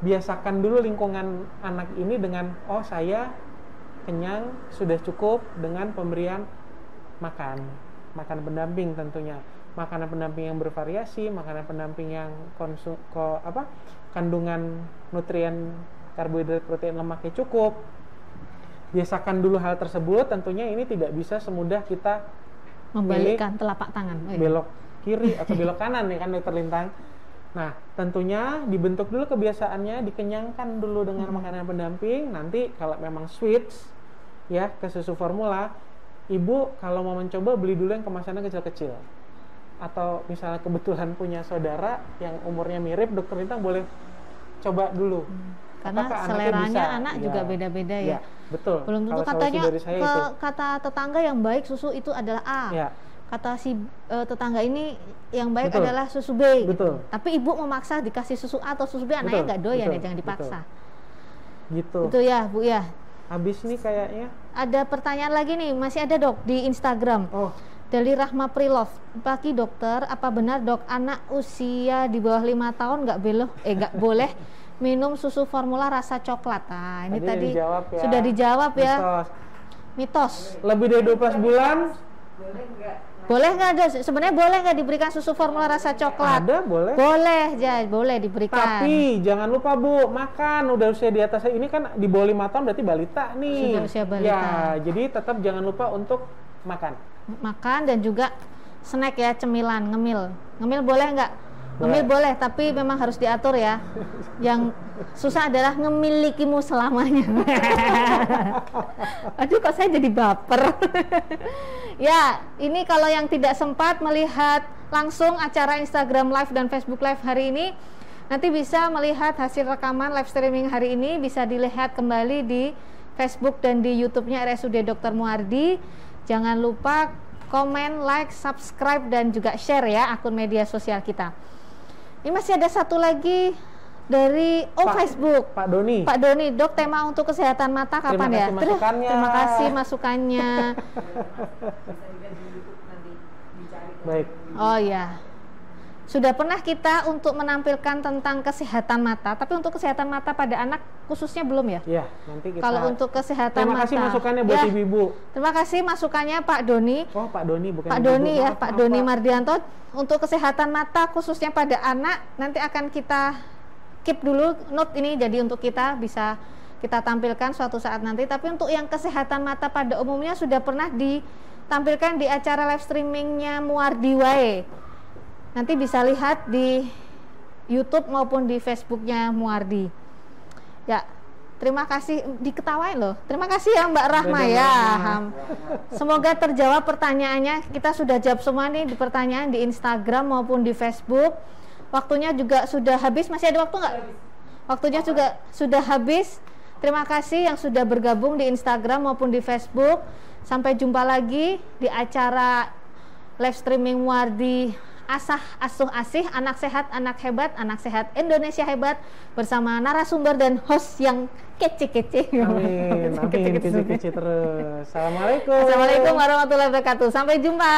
S2: biasakan dulu lingkungan anak ini dengan saya kenyang, sudah cukup dengan pemberian makanan pendamping tentunya. Makanan pendamping yang bervariasi, makanan pendamping yang kandungan nutrien karbohidrat, protein, lemaknya cukup. Biasakan dulu hal tersebut. Tentunya ini tidak bisa semudah kita
S1: membalikkan telapak tangan,
S2: belok kiri atau belok kanan ya kan Dokter Lintang. Nah, tentunya dibentuk dulu kebiasaannya, dikenyangkan dulu dengan makanan pendamping. Nanti kalau memang switch ya ke susu formula, ibu kalau mau mencoba beli dulu yang kemasannya kecil-kecil. Atau misalnya kebetulan punya saudara yang umurnya mirip, Dokter Lintang boleh coba dulu.
S1: Karena seleranya anak juga beda-beda ya.
S2: Betul.
S1: Belum tentu katanya kata tetangga yang baik susu itu adalah A. Ya. Kata si tetangga ini yang baik adalah susu B.
S2: Betul.
S1: Tapi ibu memaksa dikasih susu A atau susu B, anaknya nggak doyan ya, jangan dipaksa.
S2: Gitu.
S1: Itu ya Bu ya.
S2: Habis nih kayaknya.
S1: Ada pertanyaan lagi nih, masih ada dok di Instagram. Dari Rahma Prilov, pagi dokter, apa benar dok anak usia di bawah 5 tahun nggak boleh minum susu formula rasa coklat? Nah, ini tadi
S2: dijawab ya.
S1: Sudah dijawab ya.
S2: Mitos. Lebih dari 12 bulan?
S1: Boleh nggak dok? Sebenarnya boleh nggak diberikan susu formula rasa coklat?
S2: Ada, boleh.
S1: Boleh, ya boleh diberikan.
S2: Tapi jangan lupa Bu, makan udah usia di atas ini kan di bawah 5 tahun berarti balita nih.
S1: Sudah usia balita.
S2: Ya, jadi tetap jangan lupa untuk makan.
S1: Makan dan juga snack ya, cemilan, ngemil boleh nggak? Ngemil boleh, tapi memang harus diatur ya. Yang susah adalah ngemilikimu selamanya. Aduh, kok saya jadi baper. Ya, ini kalau yang tidak sempat melihat langsung acara Instagram Live dan Facebook Live hari ini, nanti bisa melihat hasil rekaman live streaming hari ini, bisa dilihat kembali di Facebook dan di YouTube-nya RSUD Dr. Muardi. Jangan lupa komen, like, subscribe, dan juga share ya akun media sosial kita. Ini masih ada satu lagi dari Facebook.
S2: Pak Doni.
S1: Pak Doni, dok, tema untuk kesehatan mata kapan ya? Terima kasih masukannya.
S2: Baik.
S1: Oh ya. Sudah pernah kita untuk menampilkan tentang kesehatan mata, tapi untuk kesehatan mata pada anak khususnya belum ya?
S2: Iya, nanti kita.
S1: Kalau untuk kesehatan
S2: mata. Terima kasih masukannya buat
S1: ya,
S2: ibu-ibu.
S1: Terima kasih masukannya Pak Doni.
S2: Oh, Pak Doni bukan
S1: Pak Doni ya, Pak Doni Mardianto. Untuk kesehatan mata khususnya pada anak nanti akan kita keep dulu note ini, jadi untuk kita bisa kita tampilkan suatu saat nanti. Tapi untuk yang kesehatan mata pada umumnya sudah pernah ditampilkan di acara live streamingnya Muardi Wae. Nanti bisa lihat di YouTube maupun di Facebooknya Muardi. Ya, terima kasih, diketawain loh. Terima kasih ya Mbak Rahma ya. Semoga terjawab pertanyaannya. Kita sudah jawab semua nih di pertanyaan di Instagram maupun di Facebook. Waktunya juga sudah habis. Masih ada waktu nggak? Waktunya juga sudah habis. Terima kasih yang sudah bergabung di Instagram maupun di Facebook. Sampai jumpa lagi di acara live streaming Muardi Asah Asuh Asih, anak sehat, anak hebat, anak sehat Indonesia hebat, bersama narasumber dan host yang kece-kece.
S2: Amin, amin, kece-kece terus. Assalamualaikum.
S1: Assalamualaikum warahmatullahi wabarakatuh. Sampai jumpa.